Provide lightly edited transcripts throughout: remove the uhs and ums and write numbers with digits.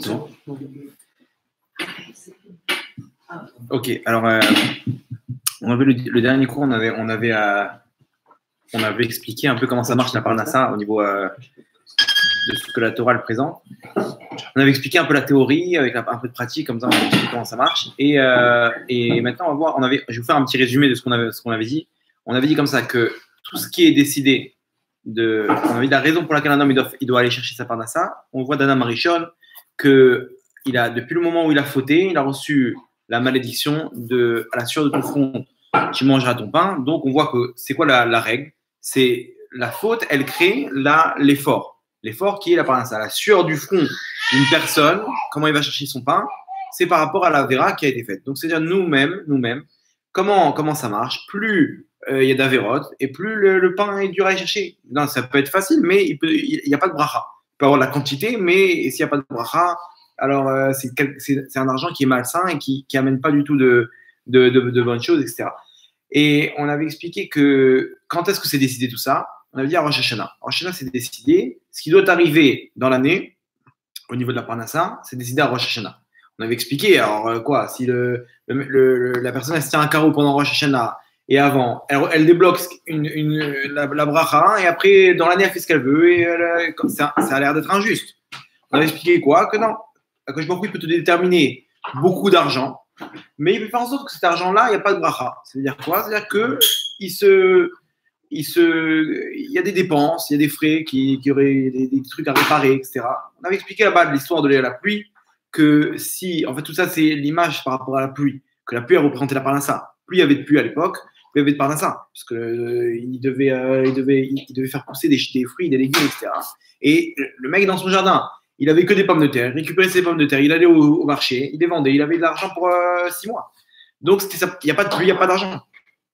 Non. Ok, alors on avait le dernier cours, on avait expliqué un peu comment ça marche la parnassa au niveau de ce que la Torah le présente. On avait expliqué un peu la théorie avec un peu de pratique, comme ça on a expliqué comment ça marche. Et maintenant, on va voir. Je vais vous faire un petit résumé de ce qu'on avait dit. On avait dit comme ça que tout ce qui est décidé on avait dit la raison pour laquelle un homme il doit aller chercher sa parnassa. On voit d'Adam Rishon que depuis le moment où il a fauté, il a reçu la malédiction à la sueur de ton front, tu mangeras ton pain. Donc on voit que c'est quoi la règle? C'est la faute, elle crée l'effort. L'effort qui est la parnassa. La sueur du front d'une personne, comment il va chercher son pain, c'est par rapport à la vera qui a été faite. Donc c'est-à-dire nous-mêmes, comment ça marche? Plus il y a d'avérotes et plus le pain est dur à aller chercher. Non, ça peut être facile, mais il n'y a pas de bracha. Il peut y avoir la quantité, mais s'il n'y a pas de bracha, alors c'est un argent qui est malsain et qui amène pas du tout de bonnes choses, etc. Et on avait expliqué que quand est-ce que c'est décidé tout ça? On avait dit à Rosh Hashanah. Rosh Hashanah, c'est décidé. Ce qui doit arriver dans l'année, au niveau de la parnassa, c'est décidé à Rosh Hashanah. On avait expliqué, alors quoi, si la personne elle se tient un carreau pendant Rosh Hashanah et avant, elle débloque la bracha et après, dans l'année, elle fait ce qu'elle veut et ça a l'air d'être injuste. On avait expliqué quoi? Que non. Akadosh Baruch Hu, il peut te déterminer beaucoup d'argent, mais il peut faire en sorte que cet argent-là, il n'y a pas de bracha. C'est-à-dire quoi? C'est-à-dire qu'il y a des dépenses, il y a des frais qui auraient des trucs à réparer, etc. On avait expliqué là-bas de l'histoire de la pluie, que en fait, tout ça, c'est l'image par rapport à la pluie, que la pluie a représenté la parnassa. Plus il y avait de pluie à l'époque, plus il y avait de parnassa, parce que il devait faire pousser des fruits, des légumes, etc. Et le mec, dans son jardin, il avait que des pommes de terre, il récupérait ses pommes de terre, il allait au marché, il les vendait, il avait de l'argent pour 6 mois. Donc, il n'y a pas de pluie, il n'y a pas d'argent.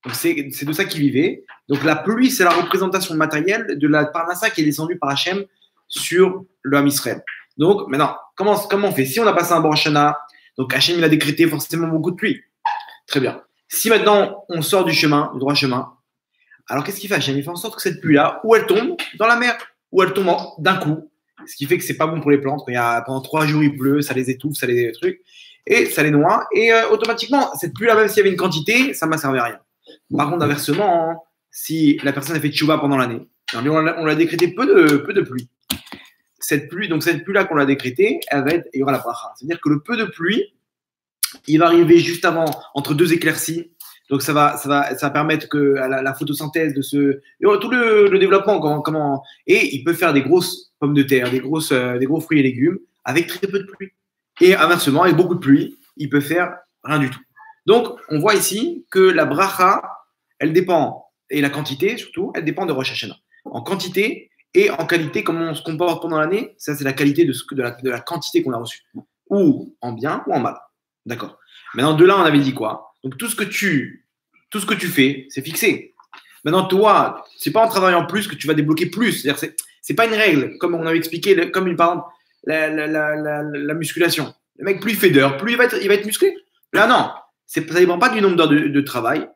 Donc, c'est de ça qu'il vivait. Donc, la pluie, c'est la représentation matérielle de la parnassa qui est descendue par Hachem sur le Ham Israël. Donc, maintenant, comment on fait? Si on a passé un bon Rosh Hashanah, donc Hachem, il a décrété forcément beaucoup de pluie. Très bien. Si maintenant, on sort du droit chemin, alors qu'est-ce qu'il fait Hachem? Il fait en sorte que cette pluie-là, où elle tombe dans la mer, où elle tombe d'un coup, ce qui fait que c'est pas bon pour les plantes. Pendant 3 jours, il pleut, ça les étouffe, ça les trucs, et ça les noie. Et automatiquement, cette pluie-là, même s'il y avait une quantité, ça ne m'a servi à rien. Par contre, inversement, si la personne a fait tchouva pendant l'année, on l'a décrété peu de pluie. Cette pluie-là qu'on l'a décrétée, il y aura la bracha. C'est-à-dire que le peu de pluie, il va arriver juste avant, entre 2 éclaircies. Donc ça va permettre que la photosynthèse il y aura tout le développement, et il peut faire des grosses pommes de terre, des gros fruits et légumes avec très peu de pluie. Et inversement, avec beaucoup de pluie, il peut faire rien du tout. Donc on voit ici que la bracha, elle dépend, et la quantité surtout, elle dépend de Rosh Hashanah. En quantité et en qualité, comment on se comporte pendant l'année, ça c'est la qualité de la quantité qu'on a reçue. Ou en bien ou en mal. D'accord. Maintenant, de là, on avait dit quoi? Donc, tout ce que tu fais, c'est fixé. Maintenant, toi, c'est pas en travaillant plus que tu vas débloquer plus. C'est-à-dire, c'est pas une règle, comme on avait expliqué, comme par exemple la musculation. Le mec, plus il fait d'heures, plus il va être musclé. Là, non. Ça dépend pas du nombre d'heures de travail.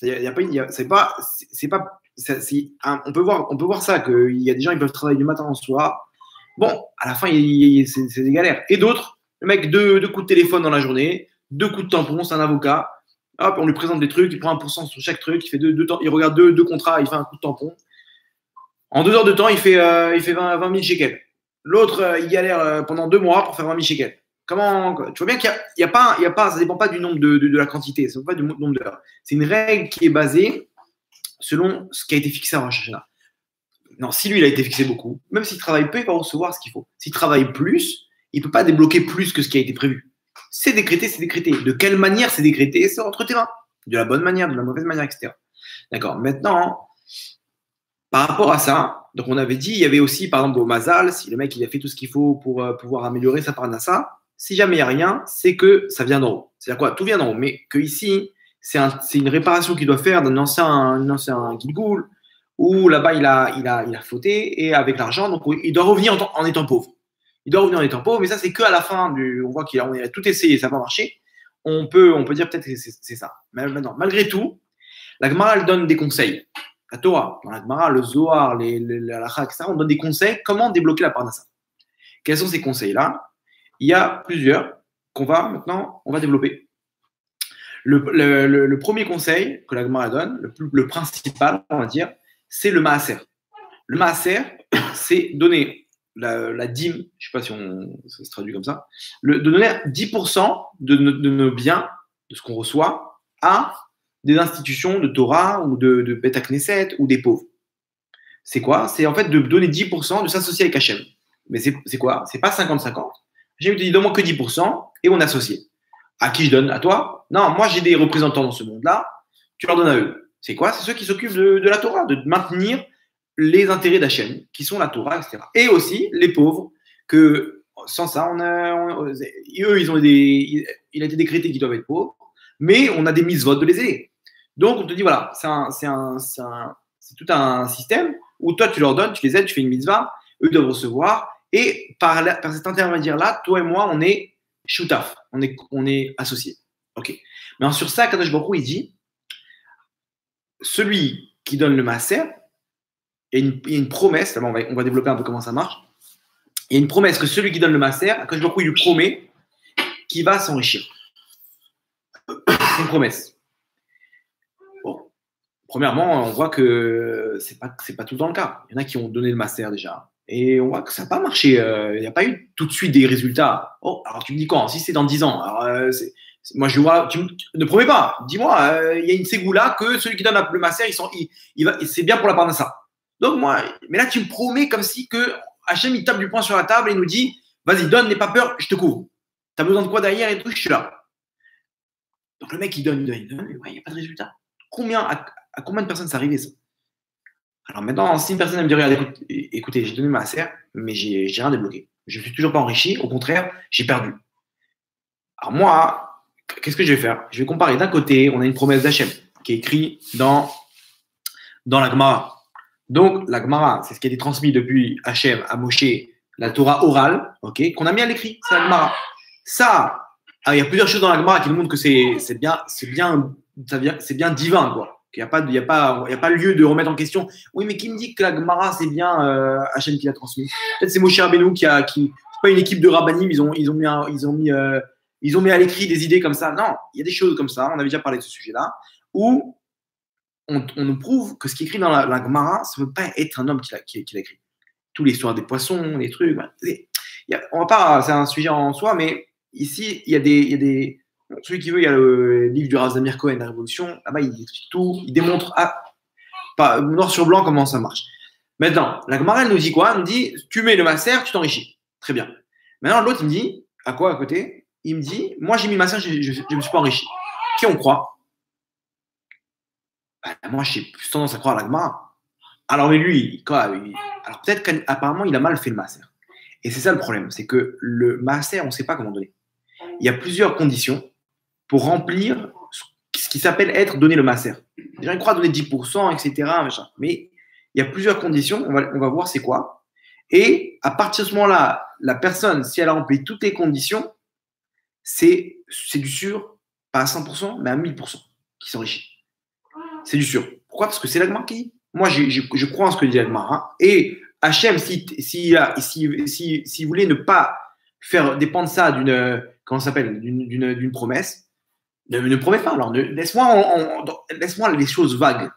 On peut voir ça, qu'il y a des gens qui peuvent travailler du matin au soir. Bon, à la fin, c'est des galères. Et d'autres, le mec, 2 coups de téléphone dans la journée, 2 coups de tampon, c'est un avocat. Hop, on lui présente des trucs, il prend 1% sur chaque truc, il regarde deux contrats, il fait un coup de tampon. En 2 heures de temps, il fait 20 000 shekels. L'autre, il galère pendant 2 mois pour faire 20 000 shekels. Tu vois bien qu'il y a pas, ça dépend pas du nombre de la quantité, ça dépend pas du nombre d'heures. C'est une règle qui est basée selon ce qui a été fixé à Rosh Hashanah. Non, si lui, il a été fixé beaucoup, même s'il travaille peu, il va recevoir ce qu'il faut. S'il travaille plus, il ne peut pas débloquer plus que ce qui a été prévu. C'est décrété, c'est décrété. De quelle manière c'est décrété? C'est entre tes mains. De la bonne manière, de la mauvaise manière, etc. D'accord. Maintenant, par rapport à ça, donc on avait dit, il y avait aussi, par exemple, au Mazal, si le mec il a fait tout ce qu'il faut pour pouvoir améliorer sa parnassa, si jamais il n'y a rien, c'est que ça vient d'en haut. C'est-à-dire quoi? Tout vient d'en haut. Mais que ici, c'est une réparation qu'il doit faire d'un ancien Gilgoul, où là-bas il a fauté, et avec l'argent, donc il doit revenir en étant pauvre. Il doit revenir en étant pauvre, mais ça, c'est qu'à la fin on voit qu'il a tout essayé, ça n'a pas marché. On peut dire peut-être que c'est ça. Mais maintenant, malgré tout, la Gemara, elle donne des conseils. La Torah, dans la Gemara, le Zohar, la Halakha, etc., on donne des conseils comment débloquer la parnassa. Quels sont ces conseils-là? il y a plusieurs qu'on va maintenant, on va développer. Le premier conseil que la Gemara donne, le principal, on va dire, c'est le maaser. Le maaser, c'est donner la dîme, je ne sais pas si ça se traduit comme ça, de donner 10% de nos biens, de ce qu'on reçoit, à des institutions de Torah ou de Beth Knesset ou des pauvres. C'est quoi? C'est en fait de donner 10%, de s'associer avec Hachem. Mais c'est quoi? C'est pas 50-50. Hachem te dit donne-moi que 10% et on est associé. À qui je donne? À toi? Non, moi j'ai des représentants dans ce monde-là, tu leur donnes à eux. C'est quoi? C'est ceux qui s'occupent de la Torah, de maintenir les intérêts d'Hachem, qui sont la Torah, etc. Et aussi les pauvres, que sans ça, eux, il a été décrété qu'ils doivent être pauvres, mais on a des mises-votes de les aider. Donc on te dit, voilà, c'est tout un système où toi tu leur donnes, tu les aides, tu fais une mitzvah, eux doivent recevoir, et par cet intermédiaire-là, toi et moi, on est shoutaf, on est associés. Ok. Mais sur ça, Kadosh Baruch Hu, il dit, celui qui donne le maaser, il y a une promesse, on va développer un peu comment ça marche. Il y a une promesse que celui qui donne le maaser, Kadosh Baruch Hu, il lui promet qu'il va s'enrichir. C'est une promesse. Bon. Premièrement, on voit que c'est pas tout le temps le cas. Il y en a qui ont donné le maaser déjà. Et on voit que ça n'a pas marché. Il n'y a pas eu tout de suite des résultats. Oh, alors tu me dis quand? Si c'est dans 10 ans. Alors, moi, je vois. Ne promets pas. Dis-moi, il y a une ségoula que celui qui donne le maaser, c'est bien pour la parnassa. Donc, mais là, tu me promets comme si que Hachem, il tape du poing sur la table et nous dit vas-y, donne, n'aie pas peur, je te couvre. Tu as besoin de quoi derrière et tout, je suis là. Donc, le mec, il donne, il n'y a pas de résultat. À combien de personnes c'est arrivé ça? Alors maintenant, si une personne me dit regarde, écoutez, j'ai donné ma maaser, mais j'ai rien débloqué. Je ne suis toujours pas enrichi, au contraire, j'ai perdu. Alors moi, qu'est-ce que je vais faire? Je vais comparer. D'un côté, on a une promesse d'Hachem qui est écrite dans la Gemara. Donc, la Gemara, c'est ce qui a été transmis depuis Hachem à Moshe, la Torah orale, okay, qu'on a mis à l'écrit. C'est la Gemara. Ça, il y a plusieurs choses dans la Gemara qui nous montrent que c'est bien divin, quoi. Il n'y a pas lieu de remettre en question. Oui, mais qui me dit que la Gemara, c'est bien Hachem qui l'a transmis? Peut-être c'est Moshe Rabbeinu qui c'est pas une équipe de rabbanim, ils ont mis à l'écrit des idées comme ça. Non, il y a des choses comme ça, on avait déjà parlé de ce sujet-là, où on nous prouve que ce qui est écrit dans la Gemara, ça ne peut pas être un homme qui l'a écrit. Tous les histoires des poissons, les trucs. On va pas, c'est un sujet en soi, mais ici, il y a des celui qui veut, il y a le livre du Rav Zamir Cohen, La Révolution. Là-bas, il explique tout, il démontre noir sur blanc comment ça marche. Maintenant, la Gemara, elle nous dit quoi? Elle nous dit tu mets le maaser, tu t'enrichis. Très bien. Maintenant, l'autre, il me dit à quoi à côté? Il me dit moi, j'ai mis maaser, je ne me suis pas enrichi. Qui on croit? Moi, j'ai plus tendance à croire à la Gemara. Alors, mais lui, alors peut-être qu'apparemment, il a mal fait le maaser. Et c'est ça le problème, c'est que le maaser, on ne sait pas comment donner. Il y a plusieurs conditions pour remplir ce qui s'appelle être donné le maaser. Les gens croient donner 10%, etc. Machin. Mais il y a plusieurs conditions, on va voir c'est quoi. Et à partir de ce moment-là, la personne, si elle a rempli toutes les conditions, c'est du sûr, pas à 100%, mais à 1000% qui s'enrichit. C'est du sûr. Pourquoi? Parce que c'est la Gemara qui dit. Moi, je crois en ce que dit la Gemara. Et Hachem, s'il voulait ne pas faire dépendre ça d'une promesse, ne promets pas. Alors, laisse-moi les choses vagues.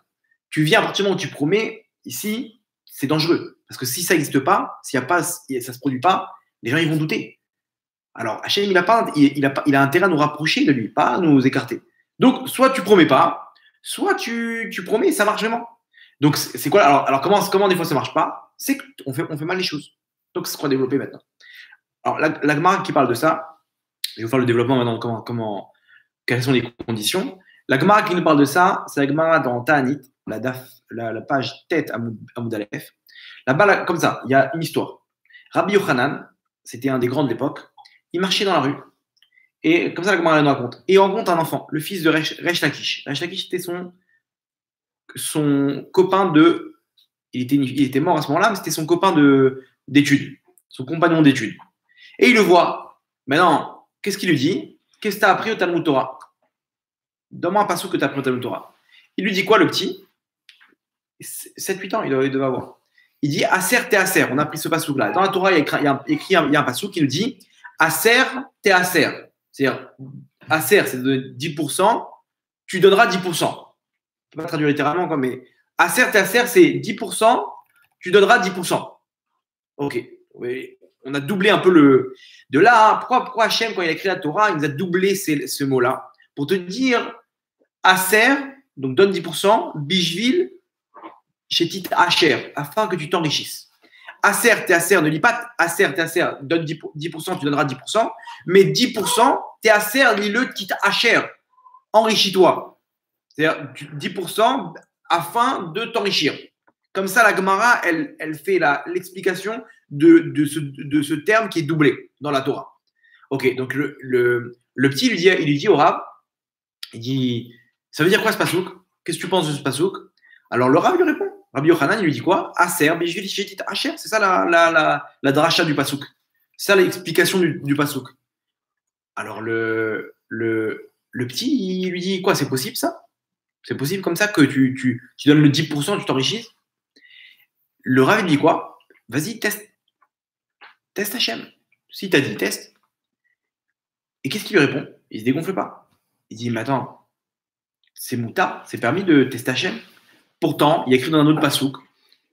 Tu viens à partir du moment où tu promets, ici, c'est dangereux. Parce que si ça n'existe pas, ça ne se produit pas, les gens ils vont douter. Alors, Hachem, il a intérêt à nous rapprocher de lui, pas à nous écarter. Donc, soit tu promets pas, soit tu promets et ça marche vraiment. Donc, c'est quoi? Alors comment des fois ça marche pas? C'est qu'on fait mal les choses. Donc, c'est ce qu'on va développer maintenant. Alors, la Gemara qui parle de ça, je vais vous faire le développement maintenant, quelles sont les conditions. La Gemara qui nous parle de ça, c'est la Gemara dans Ta'anit, la page tête à Amoud Aleph. Là-bas, comme ça, il y a une histoire. Rabbi Yochanan, c'était un des grands de l'époque, il marchait dans la rue. Et comme ça, la Gemara nous raconte. Et il rencontre un enfant, le fils de Resh Lakish. Resh Lakish était son copain de. Il était mort à ce moment-là, mais c'était son copain d'études, son compagnon d'études. Et il le voit. Maintenant, qu'est-ce qu'il lui dit? Qu'est-ce que tu as appris au Talmud Torah? Donne-moi un passage que tu as appris au Talmud Torah. Il lui dit quoi, le petit? 7-8 ans, il devait avoir. Il dit Aser te Aser. On a pris ce passage-là. Dans la Torah, il y a un passage qui nous dit Aser, t'es aser. C'est-à-dire, aser, c'est de donner 10%, tu donneras 10%. Je ne peux pas traduire littéralement, quoi, mais aser, t'es aser, c'est 10%, tu donneras 10%. Ok. Oui. On a doublé un peu le. De là, pourquoi Hachem, quand il a écrit la Torah, il nous a doublé ce mot-là pour te dire aser, donc donne 10%, bishvil, shetit hacher, afin que tu t'enrichisses. Aser, t'es aser, ne lis pas aser, t'es aser, donne 10%, tu donneras 10%, mais 10%, t'es aser, lis-le, tit hacher, enrichis-toi. C'est-à-dire 10% afin de t'enrichir. Comme ça, la Gemara, elle fait l'explication de ce terme qui est doublé dans la Torah. Ok, donc le petit, il lui dit au Rav, il dit, ça veut dire quoi ce pasouk? Qu'est-ce que tu penses de ce pasouk? Alors le Rav lui répond. Rabbi Yochanan, il lui dit quoi? Aser, bishvil shetit hacher. C'est ça la dracha du pasouk. C'est ça l'explication du pasouk. Alors le petit, il lui dit quoi? C'est possible ça? C'est possible comme ça que tu donnes le 10%, tu t'enrichisses? Le Rav, il dit quoi? Vas-y, teste. Teste Hachem. Si t'as dit teste. Et qu'est-ce qu'il lui répond? Il se dégonfle pas. Il dit, mais attends, c'est mouta, c'est permis de tester Hachem. Pourtant, il y a écrit dans un autre pasouk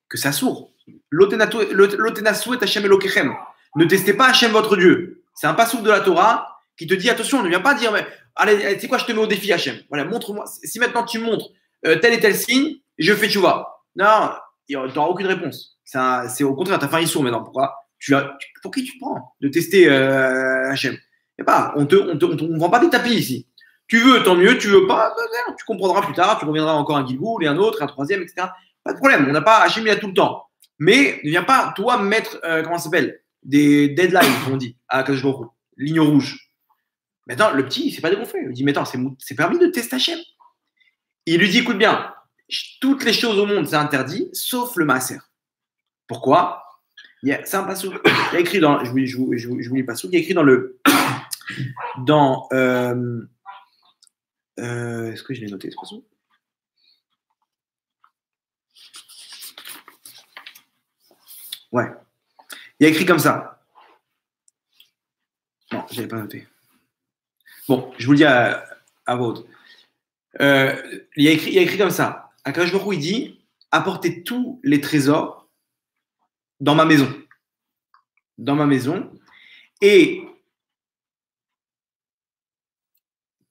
que ça sourd. L'otenasu et Hachem elokechem. Ne testez pas Hachem votre Dieu. C'est un pasouk de la Torah qui te dit, attention, ne viens pas dire, mais, allez, tu sais quoi, je te mets au défi Hachem. Voilà, montre-moi. Si maintenant tu montres tel et tel signe, je fais tchouva. Non, tu n'auras aucune réponse. C'est au contraire, tu as fait un sourd maintenant. Pourquoi pour qui tu prends de tester Hachem? On ne vend pas des tapis ici. Tu veux, tant mieux. Tu veux pas, tu comprendras plus tard. Tu reviendras encore un Gilgoul et un autre, un troisième, etc. Pas de problème. On n'a pas Hachem, il a tout le temps. Mais ne viens pas, toi, mettre, comment ça s'appelle, des deadlines, comme on dit, à Kadosh Baruch Hu, ligne rouge. Maintenant, le petit, il ne s'est pas dégonflé. Il dit, mais attends, c'est permis de tester Hachem. Il lui dit, écoute bien, toutes les choses au monde, c'est interdit, sauf le maaser. Pourquoi? C'est un pasouk. Il y a écrit dans, je vous lis pasouk, il y a écrit dans le, est-ce que je l'ai noté ce pasouk? Ouais. Il y a écrit comme ça. Non, je n'avais pas noté. Bon, je vous le dis à votre. Il y a écrit comme ça. Akadosh Baruch Hu, il dit, apportez tous les trésors dans ma maison. Dans ma maison. Et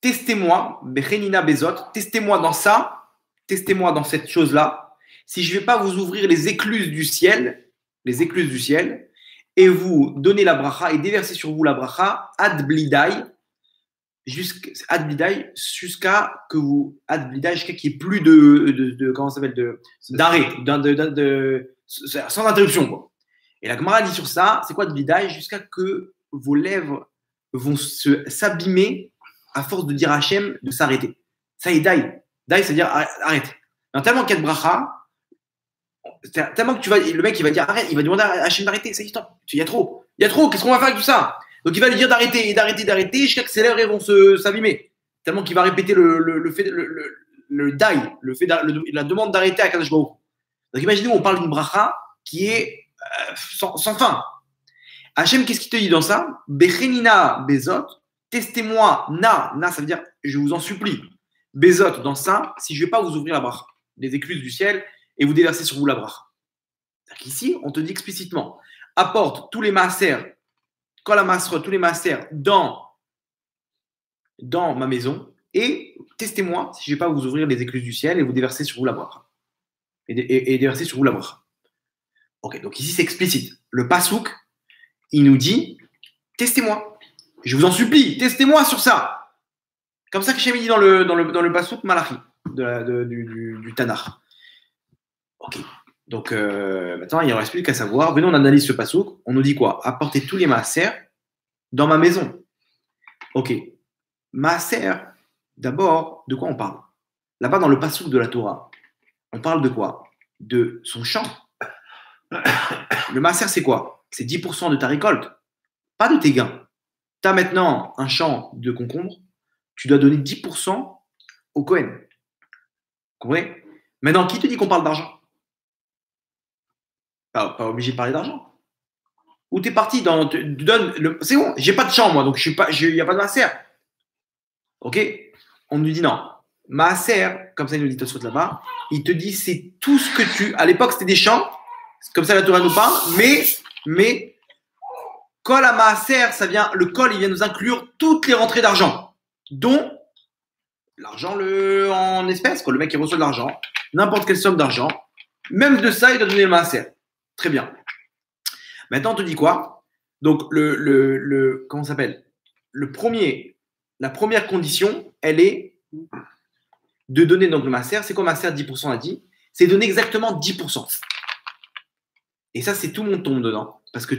testez-moi, Bechenina Bezot, testez-moi dans ça, testez-moi dans cette chose-là, si je ne vais pas vous ouvrir les écluses du ciel, et vous donner la bracha et déverser sur vous la bracha, ad blidai, jusqu'à que vous, ad blidai, jusqu'à qu'il n'y ait plus de comment ça s'appelle, d'arrêt, sans interruption, quoi. Et la Gemara dit sur ça, c'est quoi ad blidai? Jusqu'à que vos lèvres vont s'abîmer à force de dire Hachem de s'arrêter. Ça est dai. Dai, c'est-à-dire arrête. Donc, tellement qu'il y a de bracha, tellement que le mec, il va dire arrête, il va demander à Hachem d'arrêter. Ça y est, il y a trop. Qu'est-ce qu'on va faire avec tout ça? Donc, il va lui dire d'arrêter, jusqu'à que ses lèvres vont s'abîmer. Tellement qu'il va répéter le dai, la demande d'arrêter à Kadosh Baruch Hu. Donc, imaginez, on parle d'une bracha qui est sans fin. Hachem, qu'est-ce qu'il te dit dans ça? Bechenina bezot, testez-moi, na, ça veut dire je vous en supplie. Bezot, dans ça, si je ne vais pas vous ouvrir la bracha, les écluses du ciel, et vous déverser sur vous la bracha. Ici, on te dit explicitement, apporte tous les maaser, quand la masre, tous les maaser dans ma maison, et testez-moi si je ne vais pas vous ouvrir les écluses du ciel et vous déverser sur vous la bracha. Et déverser sur vous la bracha. Ok, donc ici c'est explicite. Le pasouk, il nous dit, testez-moi. Je vous en supplie, testez-moi sur ça. Comme ça que Hachem dit dans le pasouk Malachi du Tanakh. Ok. Donc maintenant, il ne reste plus qu'à savoir. Venons, on analyse ce pasouk. On nous dit quoi? Apportez tous les maaser dans ma maison. Ok. Maaser, d'abord, de quoi on parle? Là-bas, dans le pasouk de la Torah, on parle de quoi? De son champ. Le maaser, c'est quoi? C'est 10% de ta récolte, pas de tes gains. Tu as maintenant un champ de concombres, tu dois donner 10% au Cohen. Vous comprenez? Maintenant, qui te dit qu'on parle d'argent? Pas obligé de parler d'argent. Ou tu es parti dans. Tu donnes c'est bon, j'ai pas de champ, moi, donc il n'y a pas de maaser. Ok? On nous dit non. Maaser, comme ça, il nous dit Tosfot là-bas, il te dit c'est tout ce que tu. À l'époque, c'était des champs, comme ça la Torah nous parle, mais Kol à maaser, ça vient, le Kol, il vient nous inclure toutes les rentrées d'argent, dont l'argent en espèces, quoi. Le mec qui reçoit de l'argent, n'importe quelle somme d'argent, même de ça, il doit donner le maaser. Très bien. Maintenant, on te dit quoi? Donc, comment ça s'appelle? La première condition, elle est de donner donc le maaser. C'est quoi maaser? 10%, on a dit. C'est donner exactement 10%. Et ça, c'est tout mon tombe dedans. Parce que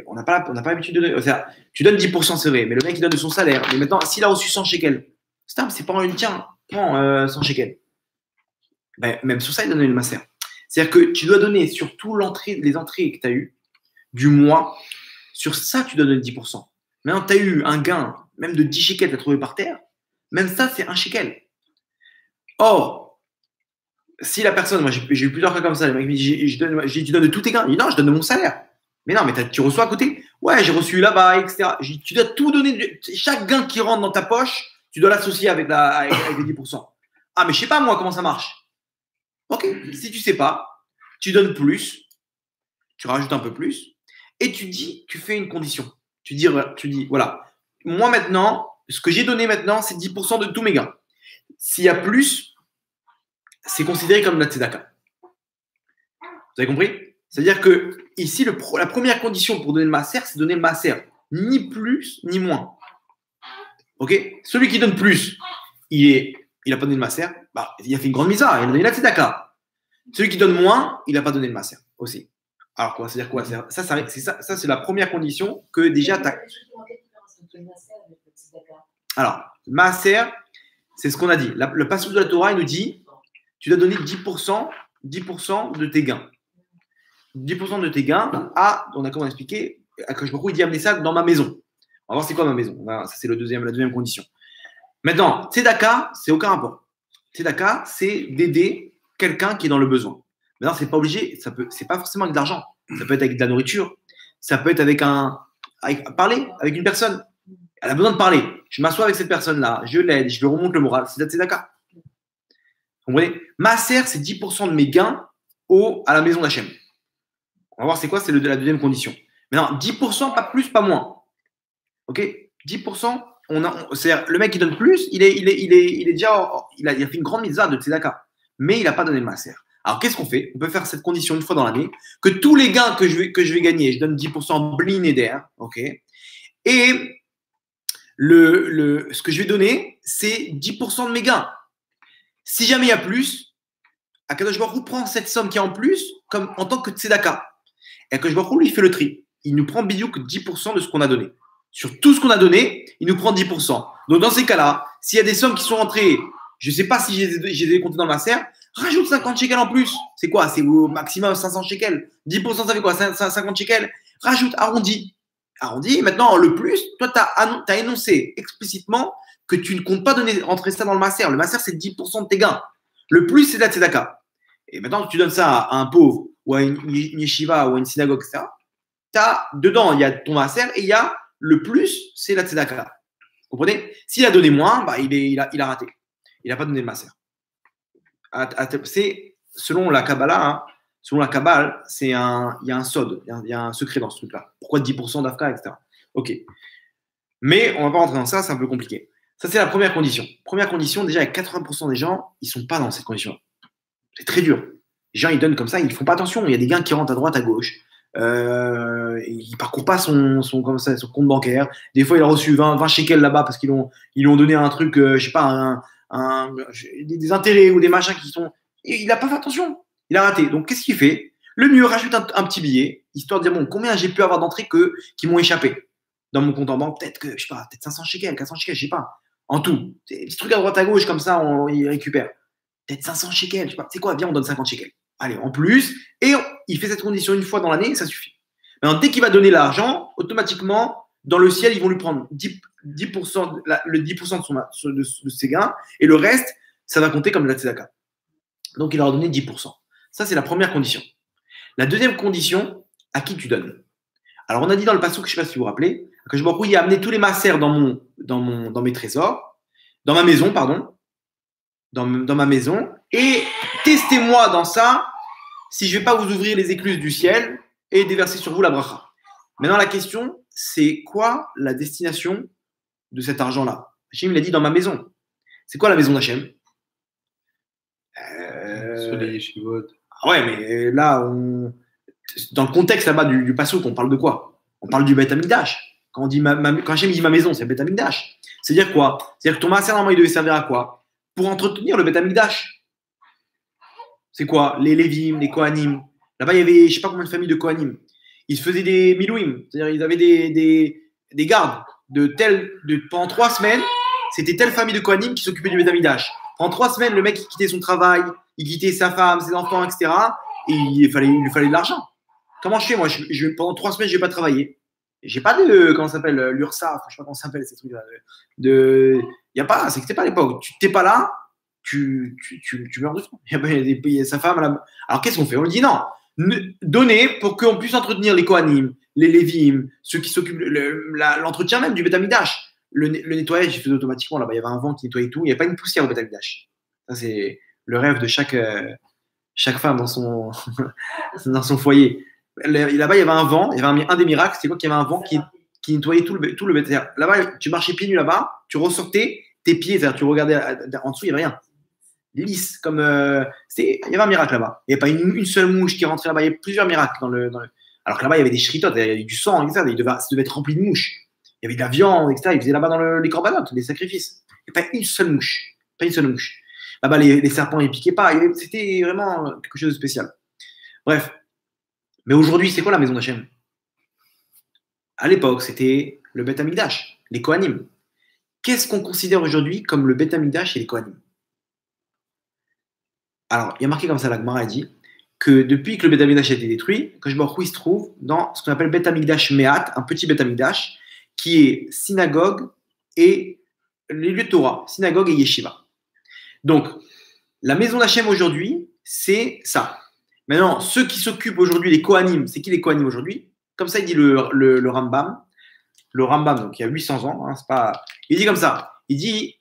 on n'a pas l'habitude de donner. C'est-à-dire, tu donnes 10%, c'est vrai, mais le mec, il donne de son salaire. Mais maintenant, s'il a reçu 100 shekels, c'est pas une tiens, prends 100 shekels. Ben, même sur ça, il donne le maaser. C'est-à-dire que tu dois donner sur toutes les entrées que tu as eues du mois, sur ça, tu dois donner 10%. Maintenant, tu as eu un gain, même de 10 shekels, tu as trouvé par terre, même ça, c'est 1 shekel. Or, si la personne, moi j'ai eu plusieurs cas comme ça, le mec me dit, tu donnes de tous tes gains. Il dit non, je donne de mon salaire. Mais non, mais tu reçois à côté. Ouais, j'ai reçu là-bas, etc. Tu dois tout donner. Chaque gain qui rentre dans ta poche, tu dois l'associer avec les 10%. Ah, mais je sais pas moi comment ça marche. Ok, si tu sais pas, tu donnes plus, tu rajoutes un peu plus, et tu fais une condition. Tu dis, voilà, moi maintenant, ce que j'ai donné maintenant, c'est 10% de tous mes gains. S'il y a plus, c'est considéré comme la tzedaka. Vous avez compris? C'est-à-dire que ici, la première condition pour donner le maaser, c'est donner le maaser. Ni plus, ni moins. Ok? Celui qui donne plus, il n'a pas donné le maaser, bah, il a fait une grande misère, il a donné la tzedaka. Celui qui donne moins, il n'a pas donné le maaser aussi. Alors quoi? C'est-à-dire quoi? Ça, c'est la première condition que déjà tu as. Alors, maaser, c'est ce qu'on a dit. Le passage de la Torah, il nous dit tu dois donner 10% de tes gains. 10% de tes gains on a comment expliquer, Akadosh Baruch Hu, il dit amener ça dans ma maison. On va voir c'est quoi ma maison. Ça, c'est la deuxième condition. Maintenant, tzedaka, c'est aucun rapport. Tzedaka, c'est d'aider quelqu'un qui est dans le besoin. Maintenant, c'est pas obligé, c'est pas forcément avec de l'argent. Ça peut être avec de la nourriture. Ça peut être avec parler avec une personne. Elle a besoin de parler. Je m'assois avec cette personne-là, je l'aide, je lui remonte le moral. C'est de la tzedaka. Vous comprenez? Maaser, c'est 10% de mes gains à la maison d'Hachem. On va voir c'est quoi, c'est la deuxième condition. Maintenant, 10%, pas plus, pas moins. Ok? 10%, c'est-à-dire le mec qui donne plus, il a fait une grande mitzvah de tzedaka, mais il n'a pas donné le maaser. Alors qu'est-ce qu'on fait? On peut faire cette condition une fois dans l'année, que tous les gains que je vais gagner, je donne 10% blin et d'air, ok? Et ce que je vais donner, c'est 10% de mes gains. Si jamais il y a plus, Akadosh Baruch Hu prend cette somme qui est en plus en tant que tzedaka. Et Akadosh Baruch Hu, lui, il fait le tri. Il nous prend bidiouk 10% de ce qu'on a donné. Sur tout ce qu'on a donné, il nous prend 10%. Donc, dans ces cas-là, s'il y a des sommes qui sont rentrées, je ne sais pas si je les ai comptées dans ma serre, rajoute 50 shekels en plus. C'est quoi? C'est au maximum 500 shekels. 10%, ça fait quoi? 50 shekels. Rajoute, arrondi. Arrondi. Maintenant, le plus, toi, tu as énoncé explicitement que tu ne comptes pas rentrer ça dans le maaser. Le maaser, c'est 10% de tes gains. Le plus, c'est de la tzedaka. Et maintenant, tu donnes ça à un pauvre ou à une yeshiva ou à une synagogue, etc. Dedans, il y a ton maaser et il y a le plus, c'est la tzedaka. Vous comprenez? S'il a donné moins, bah, il a raté. Il n'a pas donné le maaser. C'est selon la Kabbalah, hein, selon la Kabbale, il y a un sod, il y a un secret dans ce truc-là. Pourquoi 10% d'Afka, etc. Ok. Mais on ne va pas rentrer dans ça, c'est un peu compliqué. Ça, c'est la première condition. Première condition, déjà, avec 80% des gens, ils ne sont pas dans cette condition. C'est très dur. Les gens, ils donnent comme ça, ils ne font pas attention. Il y a des gars qui rentrent à droite, à gauche. Il ne parcourt pas son compte bancaire. Des fois, il a reçu 20 shekels là-bas parce qu'ils lui ont donné un truc, je ne sais pas, des intérêts ou des machins qui sont. Et il n'a pas fait attention. Il a raté. Donc, qu'est-ce qu'il fait? Le mieux, rajoute un petit billet, histoire de dire bon, combien j'ai pu avoir d'entrées qui m'ont échappé dans mon compte en banque? Peut-être que, je sais pas, peut-être 500 shekels, 400 shekels, je sais pas. En tout. Des petits trucs à droite à gauche, comme ça, il récupère. Peut-être 500 shekels, je sais pas. C'est quoi? Viens, on donne 50 shekels. Allez, en plus. Et il fait cette condition une fois dans l'année, ça suffit. Maintenant, dès qu'il va donner l'argent, automatiquement, dans le ciel, ils vont lui prendre 10%, le 10% de ses gains. Et le reste, ça va compter comme la tzedaka. Donc, il leur a donné 10%. Ça, c'est la première condition. La deuxième condition, à qui tu donnes? Alors, on a dit dans le passouk, je ne sais pas si vous vous rappelez, que je il a amené tous les massers dans mes trésors, dans ma maison, pardon, dans ma maison, et testez-moi dans ça si je ne vais pas vous ouvrir les écluses du ciel et déverser sur vous la bracha. Maintenant, la question, c'est quoi la destination de cet argent-là? Hachem, il a dit dans ma maison. C'est quoi la maison d'Hachem? Sur les yeshivot. Ouais, mais là, dans le contexte là-bas du passouk, on parle de quoi? On parle du Beth Amikdash. Quand Hachem dit ma maison, c'est le Beth Amikdash. C'est-à-dire quoi? C'est-à-dire que ton maaser, normalement, il devait servir à quoi? Pour entretenir le Beth Amikdash. C'est quoi? Les Lévim, les Kohanim. Là-bas, il y avait, je ne sais pas combien de familles de Kohanim. Ils se faisaient des milouim. C'est-à-dire ils avaient des gardes. Pendant 3 semaines, c'était telle famille de Kohanim qui s'occupait du Beth Amikdash. Pendant 3 semaines, le mec, il quittait son travail, il quittait sa femme, ses enfants, etc. Et il lui fallait de l'argent. Comment je fais, moi pendant 3 semaines, je ne vais pas travailler. J'ai pas comment ça s'appelle, l'URSSAF, je ne sais pas comment ça s'appelle, ces trucs-là. Il n'y a pas, c'est que c'était pas à l'époque. Tu n'es pas là, tu meurs de faim. Il y a sa femme. Alors, qu'est-ce qu'on fait? On lui dit non. Donner pour qu'on puisse entretenir les Kohanim, les Lévim, ceux qui s'occupent de l'entretien même du Beth Amikdash. Le nettoyage, il faisait automatiquement. Là-bas, il y avait un vent qui nettoyait tout. Il n'y avait pas une poussière au Beth Amikdash. Ça, c'est le rêve de chaque femme dans son, dans son foyer. Là-bas, il y avait un vent. Il y avait un des miracles. C'est quoi qu'il y avait un vent qui nettoyait tout le Beth Amikdash. Là-bas, tu marchais pieds nus là-bas. Tu ressortais tes pieds. C'est-à-dire, tu regardais en dessous, il n'y avait rien. Lisse, comme il y avait un miracle là-bas. Il n'y avait pas une seule mouche qui rentrait là-bas. Il y avait plusieurs miracles alors que là-bas, il y avait des shritotes, il y avait du sang, etc. Ça devait être rempli de mouches. Il y avait de la viande, etc. Ils faisaient là-bas dans les corbanotes, les sacrifices. Il n'y avait pas une seule mouche. Pas une seule mouche. Là-bas, les serpents, ils ne piquaient pas. C'était vraiment quelque chose de spécial. Bref. Mais aujourd'hui, c'est quoi la maison d'Hachem? À l'époque, c'était le Beth Amikdash, les Kohanim. Qu'est-ce qu'on considère aujourd'hui comme le Beth Amikdash et les Kohanim? Alors, il y a marqué comme ça, la Gemara a dit que depuis que le Beth Amikdash a été détruit, Akadosh Baruch Hu, il se trouve dans ce qu'on appelle Beth Amikdash Me'at, un petit Beth Amikdash, qui est synagogue et les lieux de Torah, synagogue et yeshiva. Donc, la maison d'Hachem aujourd'hui, c'est ça. Maintenant, ceux qui s'occupent aujourd'hui, les Kohanim, c'est qui les Kohanim aujourd'hui? Comme ça, il dit le Rambam. Le Rambam, donc il y a 800 ans, hein, c'est pas... Il dit comme ça. Il dit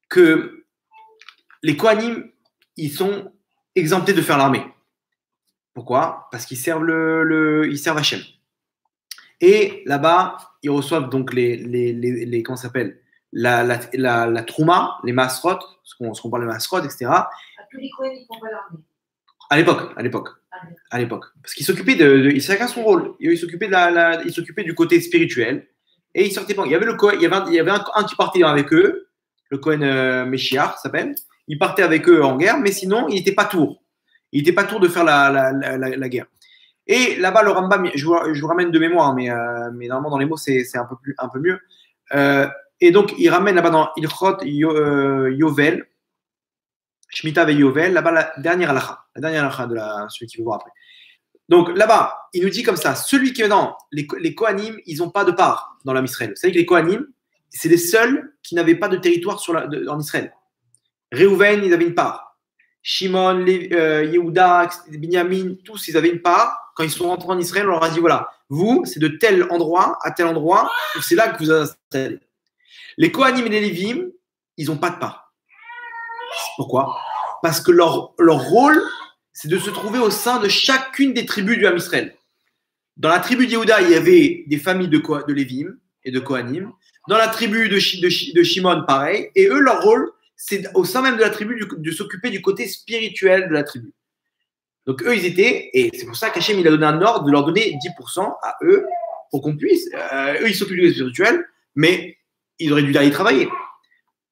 que les Kohanim, ils sont exemptés de faire l'armée. Pourquoi? Parce qu'ils servent ils servent Hachem. Et là-bas, ils reçoivent donc comment ça s'appelle, la trouma, les masrot, ce qu'on parle de masrot, etc. Tous les Kohanim ne font pas l'armée. À l'époque. Parce qu'ils s'occupaient chacun son rôle. Ils s'occupaient du côté spirituel. Et ils sortaient pas. Il y avait un qui partait avec eux, le Kohen Meshiach s'appelle. Il partait avec eux en guerre, mais sinon, il n'était pas tour. Il n'était pas tour de faire la guerre. Et là-bas, le Rambam, je vous ramène de mémoire, mais normalement, dans les mots, c'est un peu mieux. Et donc, il ramène là-bas dans Ilchot Yovel, Shemitah ve Yovel, là-bas, la dernière halakha de celui qui veut voir après. Donc, là-bas, il nous dit comme ça, celui qui est dans les Kohanim, ils n'ont pas de part dans l'âme Israël. Vous savez que les Kohanim, c'est les seuls qui n'avaient pas de territoire en Israël. Réhouven, ils avaient une part. Shimon, Yehuda, Binyamin, tous, ils avaient une part. Quand ils sont rentrés en Israël, on leur a dit, voilà, vous, c'est de tel endroit à tel endroit, c'est là que vous installez. Les Kohanim et les Lévim, ils n'ont pas de part. Pourquoi? Parce que leur rôle, c'est de se trouver au sein de chacune des tribus du Ham Israël. Dans la tribu d'Yehuda, il y avait des familles de Lévim et de Kohanim. Dans la tribu de Shimon, pareil. Et eux, leur rôle, c'est au sein même de la tribu de s'occuper du côté spirituel de la tribu. Donc eux, ils étaient, et c'est pour ça qu'Hachem, il a donné un ordre de leur donner 10% à eux, pour qu'on puisse, eux, ils s'occupent du côté spirituel, mais ils auraient dû aller travailler.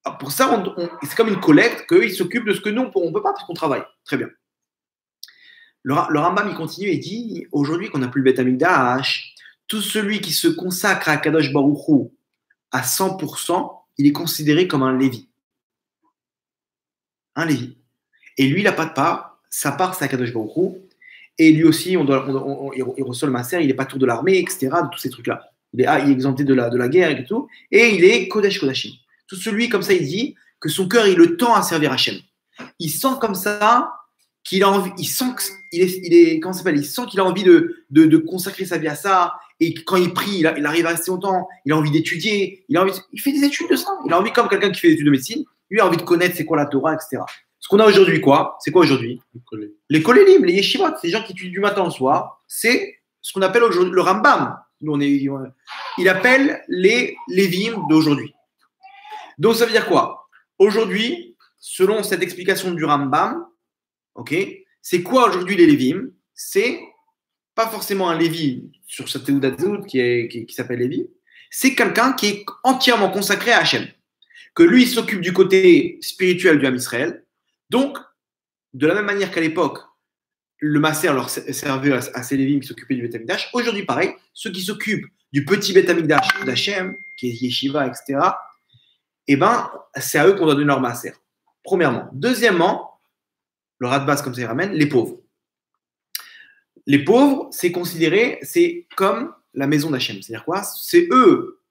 Alors pour ça, c'est comme une collecte, qu'eux, ils s'occupent de ce que nous, on ne peut pas, parce qu'on travaille. Très bien. Le Rambam, il continue et dit, aujourd'hui qu'on n'a plus le Beth Amikdash, tout celui qui se consacre à Kadosh Baruch Hu à 100%, il est considéré comme un Lévi. Un Lévi. Et lui, il n'a pas de part. Sa part, c'est à Kadosh Baruch Hu. Et lui aussi, il reçoit le maaser, il n'est pas tour de l'armée, etc., de tous ces trucs-là. Il est exempté de la guerre et tout. Et il est Kodesh Kodashim. Tout celui, comme ça, il dit que son cœur, il le tend à servir Hachem. Il sent comme ça qu'il a envie, il sent comment ça s'appelle, il sent qu'il a envie de consacrer sa vie à ça, et quand il prie, il arrive à rester longtemps, il a envie d'étudier, il fait des études de ça, il a envie comme quelqu'un qui fait des études de médecine, lui a envie de connaître c'est quoi la Torah, etc. Ce qu'on a aujourd'hui, quoi? C'est quoi aujourd'hui? Les kolélim, les yeshivot, c'est des gens qui étudient du matin au soir, c'est ce qu'on appelle aujourd'hui le Rambam. Nous, il appelle les Lévim d'aujourd'hui. Donc, ça veut dire quoi? Aujourd'hui, selon cette explication du Rambam, ok, c'est quoi aujourd'hui les Lévim? C'est pas forcément un Lévi sur cette Teudat Zehut qui s'appelle Lévi, c'est quelqu'un qui est entièrement consacré à Hachem. Que lui, il s'occupe du côté spirituel du Ham Israël. Donc, de la même manière qu'à l'époque, le Maser leur servait à ces Lévim qui s'occupaient du Beth Amikdash, aujourd'hui, pareil, ceux qui s'occupent du petit Beth Amikdash d'Hachem, qui est Yeshiva, etc., eh ben, c'est à eux qu'on doit donner leur Maser. Premièrement. Deuxièmement, le Radbaz, comme ça, il ramène, les pauvres. Les pauvres, c'est considéré, c'est comme la maison d'Hachem. C'est-à-dire quoi? C'est eux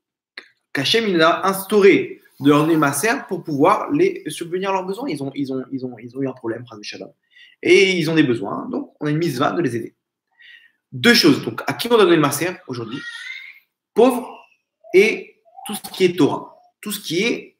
qu'Hachem il a instauré de leur donner Maser pour pouvoir les subvenir à leurs besoins. Ils ont eu un problème, et ils ont des besoins. Donc, on a une mitzvah de les aider. Deux choses. Donc, à qui on doit donner le Maser aujourd'hui? Pauvres et tout ce qui est Torah. Tout ce qui est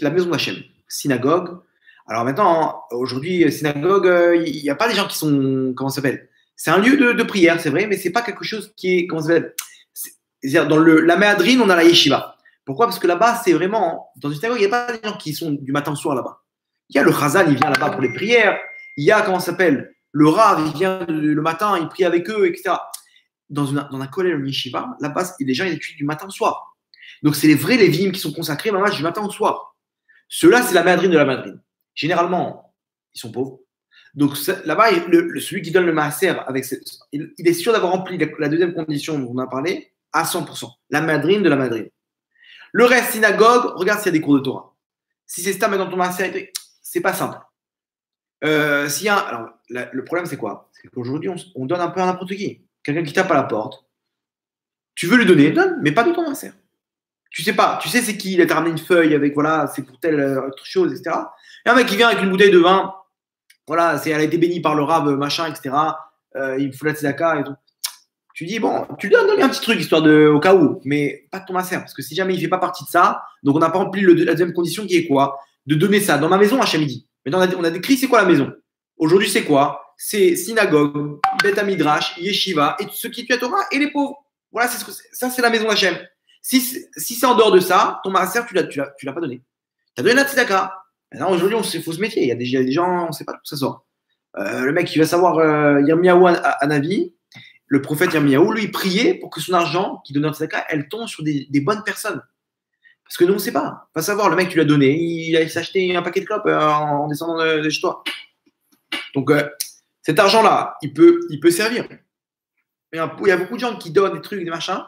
la maison d'Hachem. Synagogue. Alors maintenant, aujourd'hui, synagogue, il n'y a pas des gens qui sont, comment ça s'appelle? C'est un lieu de prière, c'est vrai, mais c'est pas quelque chose qui est, comment ça s'appelle? C'est-à-dire, dans la méadrine, on a la yeshiva. Pourquoi? Parce que là-bas, c'est vraiment, dans une synagogue, il n'y a pas des gens qui sont du matin au soir là-bas. Il y a le Chazal, il vient là-bas pour les prières. Il y a, comment ça s'appelle? Le Rav, il vient le matin, il prie avec eux, etc. Dans un collège, une yeshiva, là-bas, les gens, ils étudient du matin au soir. Donc, c'est les vrais lévim qui sont consacrés, vraiment, du matin au soir. Ceux-là, c'est la méadrine de la méadrine. Généralement, ils sont pauvres. Donc là-bas, celui qui donne le maaser, il est sûr d'avoir rempli la deuxième condition dont on a parlé à 100%. La madrine de la madrine. Le reste, synagogue, regarde s'il y a des cours de Torah. Si c'est ça, mais dans ton maaser, c'est pas simple. Alors, le problème, c'est quoi? C'est qu'aujourd'hui, on donne un peu à n'importe qui. Quelqu'un qui tape à la porte. Tu veux lui donner, donne, mais pas de ton maaser. Tu sais pas, tu sais c'est qui, il a ramené une feuille avec, voilà, c'est pour telle autre chose, etc. Et un mec qui vient avec une bouteille de vin, voilà, elle a été bénie par le rab, machin, etc. Il faut la tzedaka et tout. Tu dis, bon, tu lui donnes un petit truc, histoire au cas où, mais pas de ton maaser, parce que si jamais il ne fait pas partie de ça, donc on n'a pas rempli la deuxième condition qui est quoi? De donner ça. Dans ma maison, Hachem dit. Mais on a décrit c'est quoi la maison. Aujourd'hui, c'est quoi? C'est synagogue, Beth Midrash, yeshiva, et ceux qui tuent la Torah, et les pauvres. Voilà, ça, c'est la maison d'Hachem. Si c'est en dehors de ça, ton maaser, tu l'as pas donné. Tu as donné la tzedaka. Maintenant, aujourd'hui, il faut se méfier. Il y a des gens, on ne sait pas d'où ça sort. Le mec, il va savoir Yirmiyahu Hanavi, le prophète Yirmiyahu, lui, il priait pour que son argent qu'il donnait en tzedaka, elle tombe sur des bonnes personnes. Parce que nous, on ne sait pas. Pas savoir, le mec, tu l'as donné, il s'est acheté un paquet de clopes en descendant de chez toi. Donc, cet argent-là, il peut servir. Il y a beaucoup de gens qui donnent des trucs, des machins.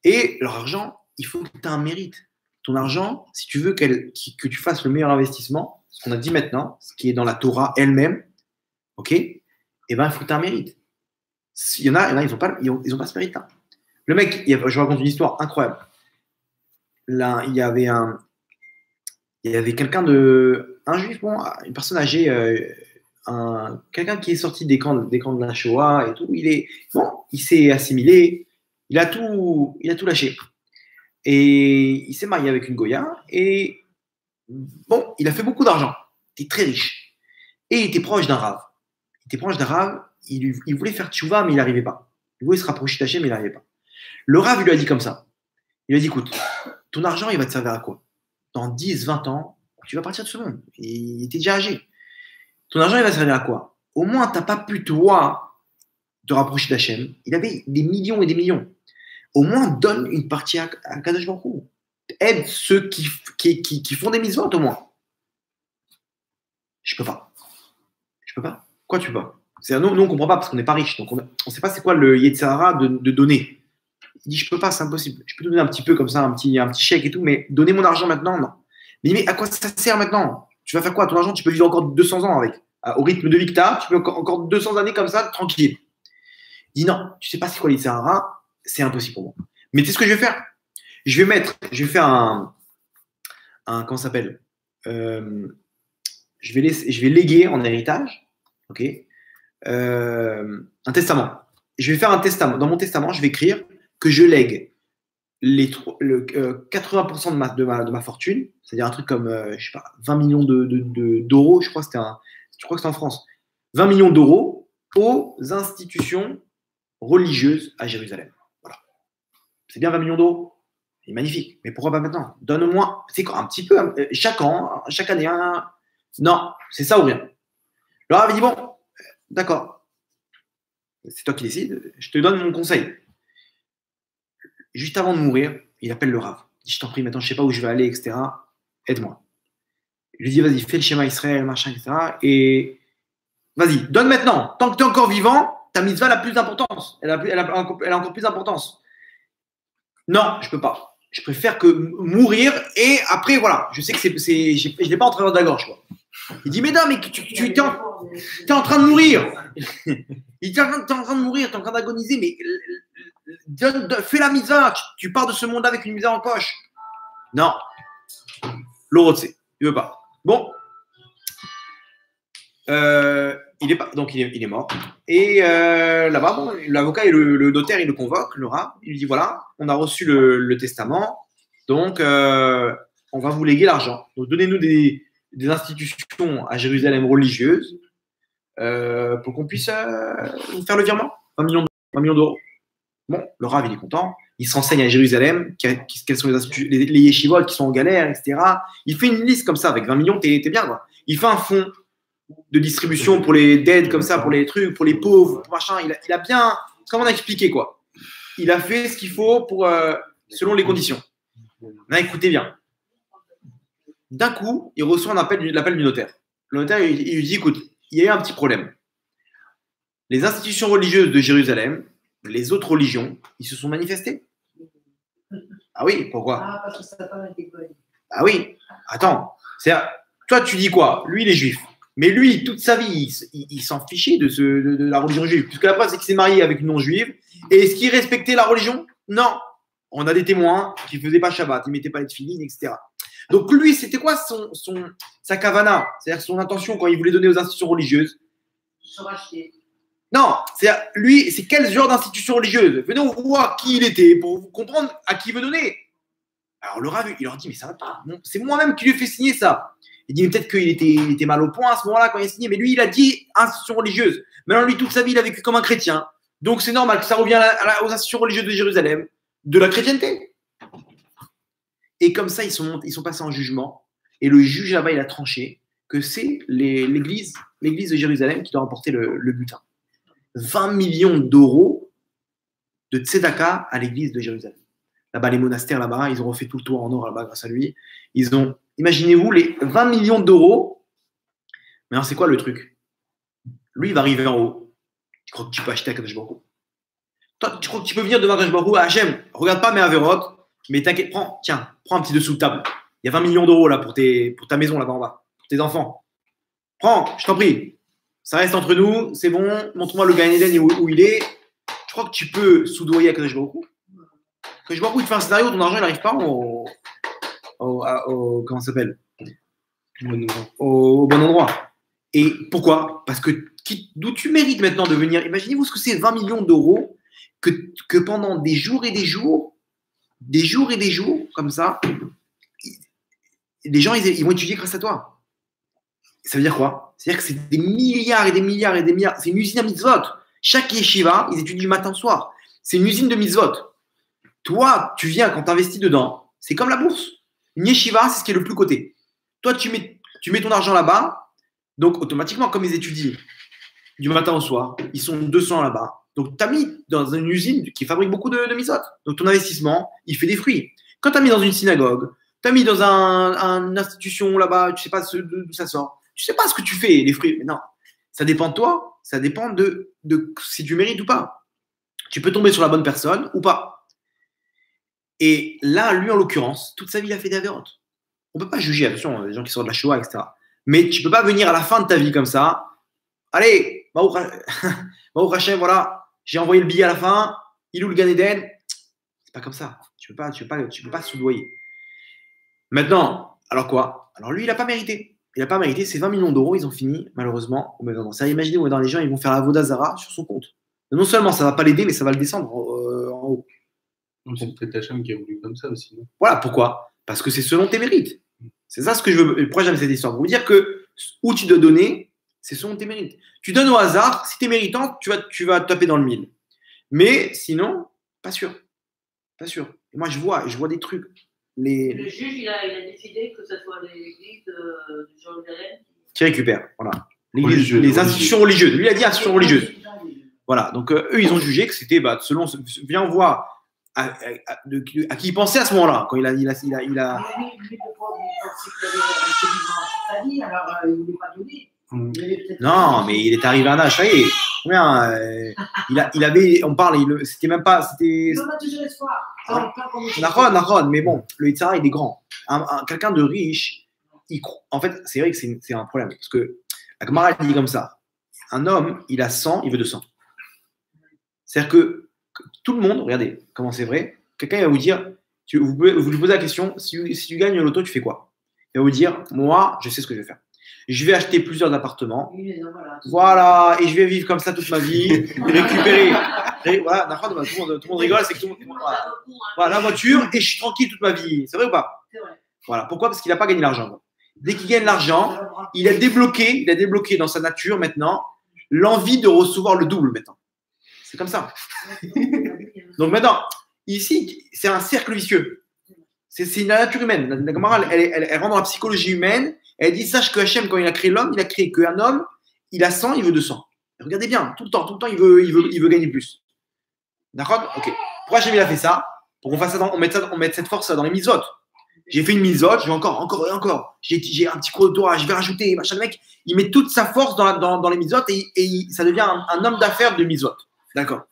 Et leur argent, il faut que tu aies un mérite. Ton argent, si tu veux que tu fasses le meilleur investissement, ce qu'on a dit maintenant, ce qui est dans la Torah elle-même, ok, eh ben, il faut que tu aies un mérite. Il y en a, ils n'ont pas ce mérite-là. Le mec, je vous raconte une histoire incroyable. Là, il y avait quelqu'un un juif, bon, une personne âgée, quelqu'un qui est sorti des camps de la Shoah et tout. Il s'est assimilé. Il a tout lâché. Et il s'est marié avec une Goya. Et bon, il a fait beaucoup d'argent. Il était très riche. Et il était proche d'un Rav. Il voulait faire tchouva, mais il n'arrivait pas. Il voulait se rapprocher d'Hachem, mais il n'arrivait pas. Le Rav, il lui a dit comme ça. Il lui a dit, écoute, ton argent, il va te servir à quoi? Dans 10, 20 ans, tu vas partir de ce monde. Il était déjà âgé. Ton argent, il va te servir à quoi? Au moins, tu n'as pas pu, toi, te rapprocher d'Hachem. Il avait des millions et des millions. Au moins, donne une partie à Kadosh Baruch Hu. Aide ceux qui font des mitzvot, au moins. Je peux pas. Quoi, tu peux pas? Nous, on ne comprend pas parce qu'on n'est pas riche. Donc, on ne sait pas c'est quoi le Yetzirah de donner. Il dit, je peux pas, c'est impossible. Je peux te donner un petit peu comme ça, un petit chèque et tout, mais donner mon argent maintenant, non. Mais à quoi ça sert maintenant? Tu vas faire quoi? Ton argent, tu peux vivre encore 200 ans avec. Au rythme de vie que tu as, tu peux encore 200 années comme ça, tranquille. Il dit, non, tu sais pas c'est quoi les Yetzirah, c'est impossible pour moi. Mais tu sais ce que je vais faire? Je vais faire comment ça s'appelle? Je je vais léguer en héritage, ok, un testament. Je vais faire un testament. Dans mon testament, je vais écrire que je lègue 80% de ma fortune, c'est-à-dire un truc comme je sais pas, 20 millions d'euros, je crois que c'était en France, 20 millions d'euros aux institutions religieuses à Jérusalem. Voilà. C'est bien 20 millions d'euros. C'est magnifique. Mais pourquoi pas maintenant? Donne-moi, c'est quoi, un petit peu, chaque an, chaque année. Non, c'est ça ou rien. Le Rav dit bon, d'accord. C'est toi qui décides. Je te donne mon conseil. Juste avant de mourir, il appelle le Rav. Il dit je t'en prie, maintenant je sais pas où je vais aller, etc. Aide-moi. Il lui dit vas-y, fais le schéma Israël, machin, etc. Et vas-y, donne maintenant. Tant que tu es encore vivant, ta mitzvah a plus d'importance. Elle a encore plus d'importance. Non, je peux pas. Je préfère que mourir et après, voilà. Je sais que je ne l'ai pas en travers de la gorge, quoi. Il dit, mais non, mais tu es en train de mourir. Il dit, tu es en train de mourir, tu es en train d'agoniser, mais fais la mitzvah. Tu pars de ce monde avec une mitzvah en poche. Non. L'Orotse, il veut pas. Bon. Donc il est mort. Et là-bas, bon, l'avocat et le notaire, il le convoque, le Rav. Il lui dit voilà, on a reçu le testament, donc on va vous léguer l'argent. Donc donnez-nous des institutions à Jérusalem religieuses pour qu'on puisse vous faire le virement. 20 millions d'euros. Bon, le Rav, il est content. Il se renseigne à Jérusalem, quelles sont les yeshivot qui sont en galère, etc. Il fait une liste comme ça, avec 20 millions, t'es bien, quoi. Il fait un fonds de distribution pour les dead comme ça, pour les trucs, pour les pauvres, pour machin. Il a bien, comme on a expliqué, quoi. Il a fait ce qu'il faut pour, selon les conditions. Là, écoutez bien. D'un coup, il reçoit l'appel du notaire. Le notaire, il lui dit, écoute, il y a eu un petit problème. Les institutions religieuses de Jérusalem, les autres religions, ils se sont manifestés. Ah oui, pourquoi? Ah, parce que ça n'a pas été connu. Ah oui, attends. Toi, tu dis quoi? Lui, il est juif. Mais lui, toute sa vie, il s'en fichait de la religion juive. Puisque la preuve, c'est qu'il s'est marié avec une non-juive. Et est-ce qu'il respectait la religion? Non. On a des témoins qui ne faisaient pas Shabbat, ils ne mettaient pas les tefilines, etc. Donc lui, c'était quoi sa kavana? C'est-à-dire son intention quand il voulait donner aux institutions religieuses? Se racheter. Non, lui, c'est quel genre d'institution religieuse? Venez, on voit qui il était pour comprendre à qui il veut donner. Alors le Rav, il leur dit, mais ça ne va pas. C'est moi-même qui lui ai fait signer ça. Il dit peut-être qu'il était mal au point à ce moment-là quand il a signé, mais lui, il a dit institution religieuse. Maintenant, lui, toute sa vie, il a vécu comme un chrétien. Donc, c'est normal que ça revienne aux institutions religieuses de Jérusalem, de la chrétienté. Et comme ça, ils sont passés en jugement. Et le juge là-bas, il a tranché que c'est l'église de Jérusalem qui doit remporter le butin. 20 millions d'euros de tzedaka à l'église de Jérusalem. Là-bas, les monastères, là-bas, ils ont refait tout le tour en or là-bas grâce à lui. Imaginez-vous les 20 millions d'euros. Mais alors, c'est quoi le truc? Lui, il va arriver en haut. Tu crois que tu peux acheter à Kadosh Baruch Hu? Toi, tu crois que tu peux venir devant Kadosh Baruch Hu? Hachem, regarde pas mes avérotes, mais t'inquiète, prends un petit dessous de table. Il y a 20 millions d'euros là pour ta maison là-bas en bas, pour tes enfants. Prends, je t'en prie. Ça reste entre nous, c'est bon. Montre-moi le Gan Eden où il est. Tu crois que tu peux soudoyer à Kadosh Baruch Hu? Kadosh Baruch Hu, il te fait un scénario, ton argent, il n'arrive pas comment ça s'appelle? Au bon endroit. Et pourquoi? Parce que d'où tu mérites maintenant de venir. Imaginez-vous ce que c'est 20 millions d'euros que pendant des jours et des jours, comme ça, les gens, ils vont étudier grâce à toi. Ça veut dire quoi? C'est-à-dire que c'est des milliards et des milliards et des milliards. C'est une usine à mitzvot. Chaque yeshiva, ils étudient du matin au soir. C'est une usine de mitzvot. Toi, tu viens quand tu investis dedans. C'est comme la bourse. Une yeshiva, c'est ce qui est le plus coté. Toi, tu mets ton argent là-bas. Donc, automatiquement, comme ils étudient du matin au soir, ils sont 200 là-bas. Donc, tu as mis dans une usine qui fabrique beaucoup de mitzvot. Donc, ton investissement, il fait des fruits. Quand tu as mis dans une synagogue, tu as mis dans une institution là-bas, tu ne sais pas d'où ça sort. Tu ne sais pas ce que tu fais, les fruits. Mais non, ça dépend de toi. Ça dépend de si tu mérites ou pas. Tu peux tomber sur la bonne personne ou pas. Et là, lui, en l'occurrence, toute sa vie, il a fait des avérotes. On ne peut pas juger, attention, les gens qui sortent de la Shoah, etc. Mais tu ne peux pas venir à la fin de ta vie comme ça. Allez, Baruch Hashem, voilà, j'ai envoyé le billet à la fin. Il est où le Gan Eden? C'est pas comme ça. Tu peux pas soudoyer. Maintenant, alors quoi? Alors lui, il n'a pas mérité. il n'a pas mérité. Ces 20 millions d'euros, ils ont fini, malheureusement, au Mauvais Endroit. Ça, imaginez où dans les gens, ils vont faire la Vodazara sur son compte. Non seulement ça ne va pas l'aider, mais ça va le descendre en haut. Donc, c'est peut-être Hachem qui a voulu comme ça aussi. Non, Voilà, pourquoi? Parce que c'est selon tes mérites. C'est ça ce que je veux. Pourquoi j'aime cette histoire? Pour vous dire que où tu dois donner, c'est selon tes mérites. Tu donnes au hasard, si tu es méritant, tu vas taper dans le mille. Mais sinon, pas sûr. Pas sûr. Et moi, je vois des trucs. Le juge, il a décidé que ce soit l'église de Jérusalem Qui récupèrent. Voilà. Religieux, Les institutions religieuses. Lui, il a dit institutions religieuses. qui. Voilà. Donc, eux, ils ont jugé que c'était selon. Viens voir à qui il pensait à ce moment-là. Quand il a. Lui, pourquoi il pensait qu'il avait sa vie, alors il ne voulait pas donner. Non, mais il est arrivé à un âge, ça y est. Combien il avait, on parle, c'était même pas, c'était. On a toujours espoir. Nahon, mais bon, le Yitzhara, il est grand. Quelqu'un de riche, en fait, c'est vrai que c'est un problème. Parce que la Gemara dit comme ça, un homme, il a 100, il veut 200. C'est-à-dire que tout le monde, regardez comment c'est vrai, quelqu'un va vous dire, vous lui posez la question, si tu gagnes au loto, tu fais quoi? Il va vous dire, moi, je sais ce que je vais faire. Je vais acheter plusieurs appartements. Voilà, et je vais vivre comme ça toute ma vie, récupérer. Voilà, tout le monde rigole, c'est que tout le monde. Voilà, la voiture, et je suis tranquille toute ma vie. C'est vrai ou pas? C'est vrai. Voilà, pourquoi? Parce qu'il n'a pas gagné l'argent. Dès qu'il gagne l'argent, il a débloqué dans sa nature maintenant l'envie de recevoir le double maintenant. C'est comme ça. Donc maintenant, ici, c'est un cercle vicieux. C'est la nature humaine. La Gemara, elle rentre dans la psychologie humaine. Elle dit, sache que Hachem, quand il a créé l'homme, il a créé qu'un homme, il a 100, il veut 200. Regardez bien, tout le temps, il veut gagner plus. D'accord? Ok. Pourquoi Hachem, il a fait ça? Pour qu'on fasse ça, on mette cette force dans les misotes. J'ai fait une misote, je vais encore. J'ai un petit cours de Torah, je vais rajouter. Machin, le mec, il met toute sa force dans les misotes et ça devient un homme d'affaires de misote. D'accord?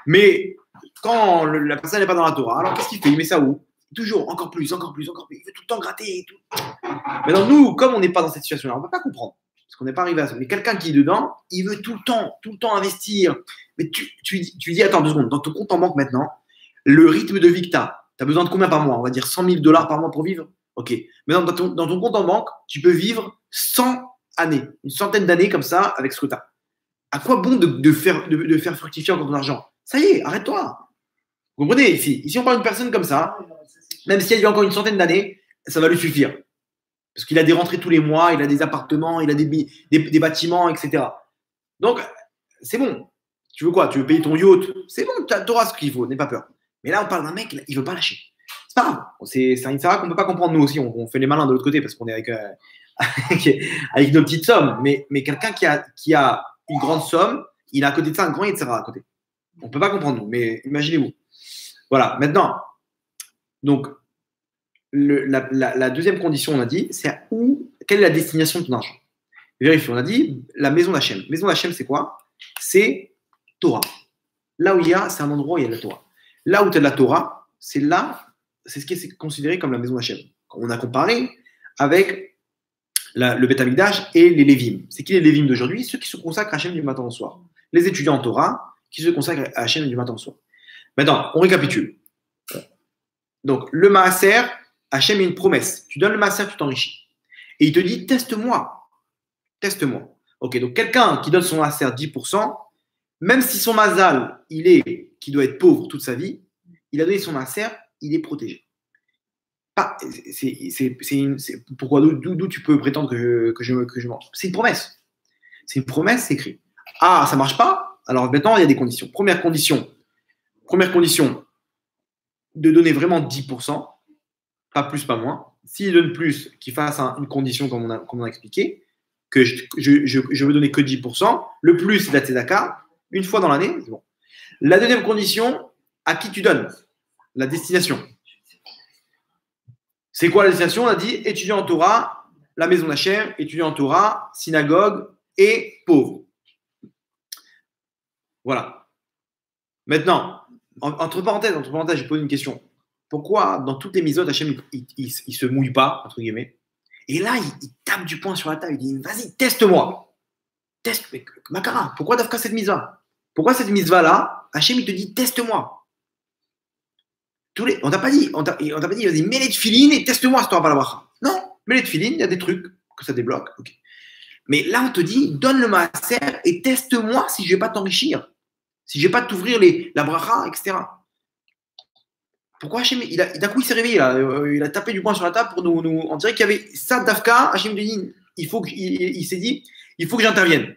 Mais quand la personne n'est pas dans la Torah, alors qu'est-ce qu'il fait? Il met ça où? Toujours, encore plus. Il veut tout le temps gratter et tout. Mais dans nous, comme on n'est pas dans cette situation-là, on ne peut pas comprendre. Parce qu'on n'est pas arrivé à ça. Mais quelqu'un qui est dedans, il veut tout le temps investir. Mais tu dis, attends 2 secondes, dans ton compte en banque maintenant, le rythme de vie que tu as besoin de combien par mois? On va dire 100 000 $ par mois pour vivre? Ok. Mais dans ton compte en banque, tu peux vivre 100 années, une centaine d'années comme ça avec ce que tu as. À quoi bon de faire fructifier encore ton argent? Ça y est, arrête-toi. Vous comprenez ici, on parle d'une personne comme ça, même si elle vit encore une centaine d'années, ça va lui suffire. Parce qu'il a des rentrées tous les mois, il a des appartements, il a des bâtiments, etc. Donc, c'est bon. Tu veux quoi? Tu veux payer ton yacht? C'est bon, tu auras ce qu'il faut, n'aie pas peur. Mais là, on parle d'un mec, il ne veut pas lâcher. C'est pas grave. C'est un Yitzhara qu'on ne peut pas comprendre nous aussi. On fait les malins de l'autre côté parce qu'on est avec nos petites sommes. Mais quelqu'un qui a une grande somme, il a à côté de ça un grand Yitzhara à côté. On ne peut pas comprendre nous, mais imaginez-vous. Voilà, maintenant, donc, la deuxième condition, on a dit, c'est quelle est la destination de ton argent? Vérifiez, on a dit la maison d'Hachem. Maison d'Hachem, c'est quoi? C'est Torah. Là où il y a, c'est un endroit où il y a de la Torah. Là où tu as de la Torah, c'est ce qui est considéré comme la maison d'Hachem. On a comparé avec le Beth Amikdash et les Lévim. C'est qui les Lévim d'aujourd'hui? Ceux qui se consacrent à Hachem du matin au soir. Les étudiants en Torah qui se consacrent à Hachem du matin au soir. Maintenant, on récapitule. Donc, le Maaser, Hachem a une promesse. Tu donnes le Maaser, tu t'enrichis. Et il te dit, teste-moi. Teste-moi. Ok, donc quelqu'un qui donne son Maaser 10%, même si son Mazal, qui doit être pauvre toute sa vie, il a donné son Maaser, il est protégé. Pourquoi d'où tu peux prétendre que je mange? C'est une promesse. C'est une promesse, c'est écrit. Ah, ça ne marche pas? Alors maintenant, il y a des conditions. Première condition, de donner vraiment 10%, pas plus, pas moins. S'il donne plus, qu'il fasse une condition comme on a expliqué, que je veux donner que 10%, le plus, c'est la tzedaka, une fois dans l'année, c'est bon. La deuxième condition, à qui tu donnes? La destination. C'est quoi la destination? On a dit étudiant en Torah, la maison d'Hachem, étudiant en Torah, synagogue et pauvre. Voilà. Maintenant, entre parenthèses, j'ai posé une question. Pourquoi dans toutes les misotes, Hachem, il se mouille pas, entre guillemets, et là, il tape du poing sur la table, il dit, vas-y, teste-moi. Teste, mais Makara, pourquoi d'Afka cette mise-va? Pourquoi cette mise-va-là, Hachem, il te dit, teste-moi. On t'a pas dit, vas-y, mets les tefilines et teste-moi si tu n'auras pas la bracha. Non, mets les tefilines, il y a des trucs que ça débloque. Okay. Mais là, on te dit, donne le maaser et teste-moi si je ne vais pas t'enrichir, si je ne vais pas t'ouvrir la bracha, etc. Pourquoi Hachem, d'un coup, il s'est réveillé, là, il a tapé du poing sur la table pour nous. On dirait qu'il y avait ça d'Afka. Hachem dit, il s'est dit, il faut que j'intervienne.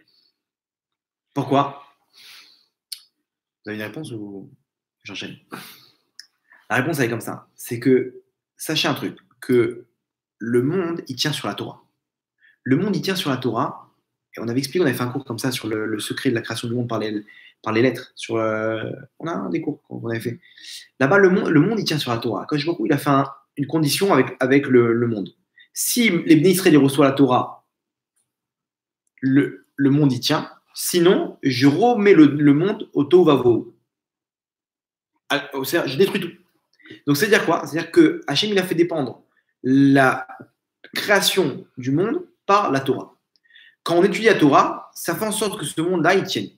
Pourquoi? Vous avez une réponse ou j'enchaîne? La réponse, elle est comme ça. C'est que, sachez un truc, que le monde, il tient sur la Torah. Le monde, il tient sur la Torah. Et on avait expliqué, on avait fait un cours comme ça sur le secret de la création du monde par les lettres. On a un des cours qu'on avait fait. Là-bas, le monde, il tient sur la Torah. Quand il a fait une condition avec le monde. Si les Bnei Israël reçoivent la Torah, le monde, il tient. Sinon, je remets le monde au tohu vavohu. Je détruis tout. Donc, c'est-à-dire quoi? C'est-à-dire que Hachem, il a fait dépendre la création du monde par la Torah. Quand on étudie la Torah, ça fait en sorte que ce monde-là, il tienne.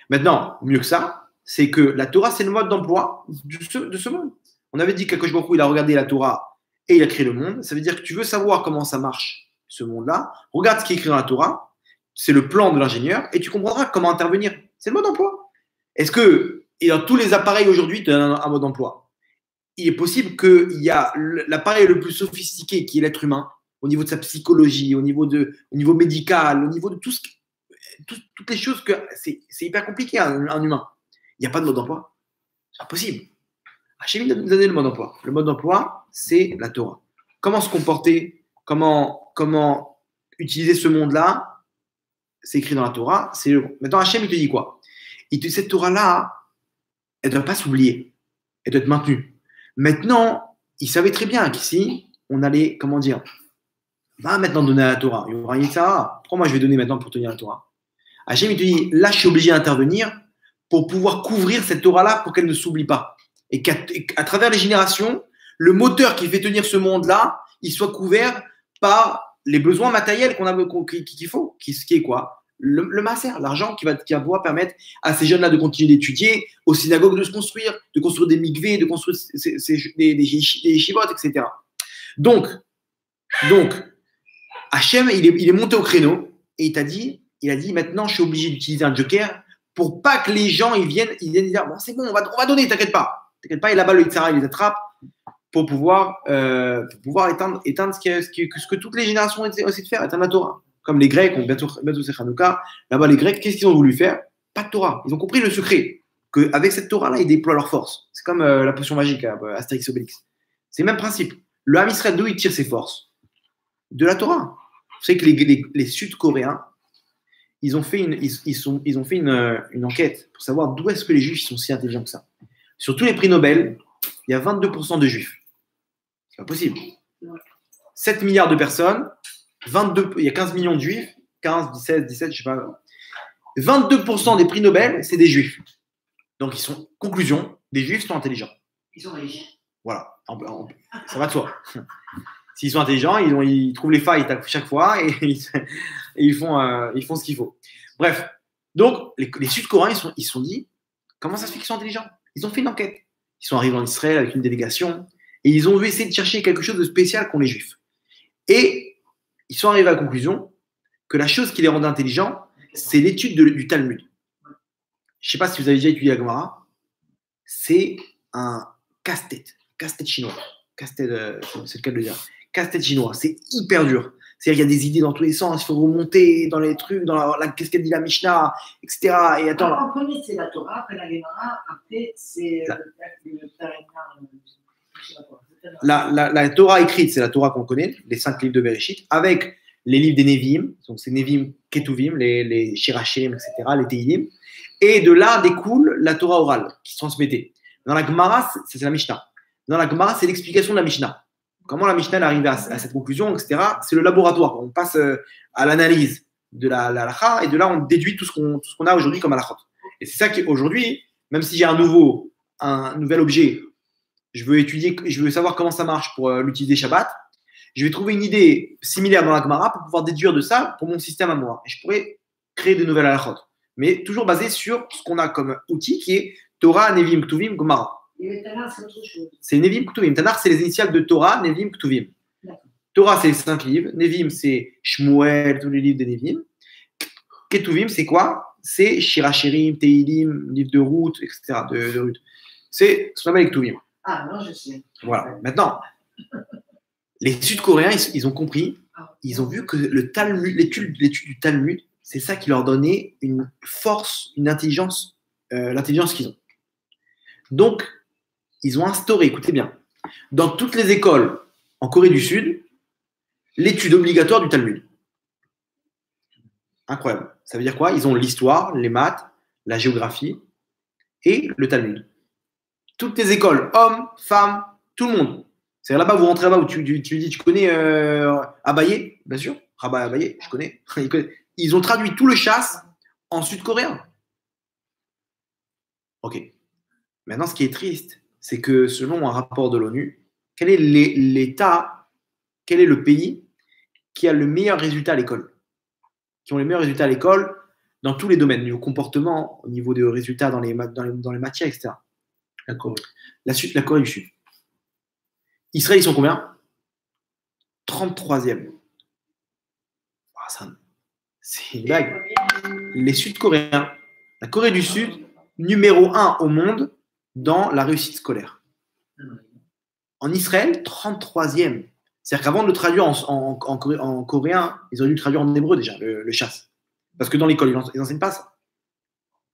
Maintenant, mieux que ça, c'est que la Torah, c'est le mode d'emploi de ce monde. On avait dit qu'Akadosh Baruch Hu, il a regardé la Torah et il a créé le monde. Ça veut dire que tu veux savoir comment ça marche, ce monde-là. Regarde ce qui est écrit dans la Torah. C'est le plan de l'ingénieur et tu comprendras comment intervenir. C'est le mode d'emploi. Est-ce que, et dans tous les appareils aujourd'hui, tu as un mode d'emploi? Il est possible qu'il y a l'appareil le plus sophistiqué qui est l'être humain, au niveau de sa psychologie, au niveau médical, au niveau de toutes les choses que c'est hyper compliqué un humain. Il n'y a pas de mode d'emploi. C'est impossible. Hachem nous a donné le mode d'emploi. Le mode d'emploi, c'est la Torah. Comment se comporter, comment utiliser ce monde-là, c'est écrit dans la Torah. Maintenant, Hachem, il te dit quoi? Cette Torah-là, elle ne doit pas s'oublier. Elle doit être maintenue. Maintenant, il savait très bien qu'ici, on allait, va maintenant donner à la Torah. Il y aura ça. Pourquoi moi je vais donner maintenant pour tenir la Torah? Hachem, il te dit, là, je suis obligé d'intervenir pour pouvoir couvrir cette Torah-là pour qu'elle ne s'oublie pas. Et qu'à travers les générations, le moteur qui fait tenir ce monde-là, il soit couvert par les besoins matériels qu'il faut. Qui est quoi? Le maaser, l'argent qui va pouvoir permettre à ces jeunes-là de continuer d'étudier, aux synagogues de se construire, de construire des mikvés, de construire des yeshivot, etc. Donc, Hachem, il est monté au créneau et il a dit maintenant, je suis obligé d'utiliser un joker pour pas que les gens ils viennent dire bon, c'est bon, on va donner, t'inquiète pas. Et là-bas, le Yitzhara, il les attrape pour pouvoir éteindre ce que toutes les générations ont essayé de faire, éteindre la Torah. Comme les Grecs, bientôt c'est Hanouka. Là-bas, les Grecs, qu'est-ce qu'ils ont voulu faire? Pas de Torah. Ils ont compris le secret, qu'avec cette Torah-là, ils déploient leur force. C'est comme la potion magique, Astérix Obélix. C'est le même principe. Le Ham Israël, d'où il tire ses forces? De la Torah. Vous savez que les Sud-Coréens, ils ont fait une enquête pour savoir d'où est-ce que les Juifs sont si intelligents que ça. Sur tous les prix Nobel, il y a 22% de Juifs. C'est pas possible. 7 milliards de personnes, il y a 15 millions de Juifs, 15, 17, je sais pas. 22% des prix Nobel, c'est des Juifs. Donc, conclusion, des Juifs sont intelligents. Ils sont riches. Voilà. Ça va de soi. S'ils sont intelligents, ils trouvent les failles à chaque fois et ils font ce qu'il faut. Bref, donc les Sud-Coréens, ils se sont dit, comment ça se fait qu'ils sont intelligents? Ils ont fait une enquête. Ils sont arrivés en Israël avec une délégation et ils ont essayé de chercher quelque chose de spécial qu'ont les Juifs. Et ils sont arrivés à la conclusion que la chose qui les rendait intelligents, c'est l'étude du Talmud. Je ne sais pas si vous avez déjà étudié la Gemara. C'est un casse-tête chinois. Casse-tête, c'est le cas de le dire. Casse-tête chinois, c'est hyper dur. C'est-à-dire qu'il y a des idées dans tous les sens, il faut remonter dans les trucs, qu'est-ce qu'elle dit la Mishnah, etc. Et attends. En premier, c'est la Torah, après la Gemara, après, c'est le la Torah écrite, c'est la Torah qu'on connaît, les 5 livres de Bereshit, avec les livres des Nevi'im, donc c'est Nevi'im, Ketuvim, les Shirachim, etc., les Teilim. Et de là découle la Torah orale qui se transmettait. Dans la Gemara, c'est la Mishnah. Dans la Gemara, c'est l'explication de la Mishnah. Comment la Mishnah est arrivée à cette conclusion, etc. C'est le laboratoire. On passe à l'analyse de la halakha et de là, on déduit tout ce qu'on a aujourd'hui comme halachot. Et c'est ça qu'aujourd'hui, même si j'ai un nouvel objet, je veux savoir comment ça marche pour l'utiliser Shabbat, je vais trouver une idée similaire dans la Gemara pour pouvoir déduire de ça pour mon système à moi. Et je pourrais créer de nouvelles halachot. Mais toujours basé sur ce qu'on a comme outil qui est Torah, Nevi'im, Ketuvim, Gemara. Et le Tanar, c'est autre chose. C'est Nevi'im, Ketuvim. Tanar, c'est les initiales de Torah, Nevi'im, Ketuvim. Torah, c'est les 5 livres. Nevim, c'est Shmuel, tous les livres des Nevim. Ketuvim, c'est quoi? C'est Shirachirim, Teilim, livre de Ruth, etc. De Ruth. C'est ce qu'on appelle les Ketuvim. Ah, non, je sais. Voilà. Maintenant, les Sud-Coréens, ils ont compris, ils ont vu que le Talmud, l'étude du Talmud, c'est ça qui leur donnait une force, une intelligence, l'intelligence qu'ils ont. Donc, ils ont instauré, écoutez bien, dans toutes les écoles en Corée du Sud, l'étude obligatoire du Talmud. Incroyable. Ça veut dire quoi? Ils ont l'histoire, les maths, la géographie et le Talmud. Toutes les écoles, hommes, femmes, tout le monde. C'est-à-dire là-bas, vous rentrez là-bas où tu dis, tu connais Abaye, bien sûr. Rabbi Abaye, je connais. Ils ont traduit tout le chasse en sud-coréen. Ok. Maintenant, ce qui est triste, c'est que selon un rapport de l'ONU, quel est l'État, quel est le pays qui a le meilleur résultat à l'école? Qui ont les meilleurs résultats à l'école dans tous les domaines, au niveau comportement, au niveau des résultats dans les matières, etc. La Corée du Sud. Israël, ils sont combien? 33e. C'est une blague. Les Sud-Coréens, la Corée du Sud, numéro 1 au monde dans la réussite scolaire. En Israël, 33e. C'est-à-dire qu'avant de le traduire en coréen, ils auraient dû le traduire en hébreu déjà, le chasse. Parce que dans l'école, ils n'enseignent pas ça.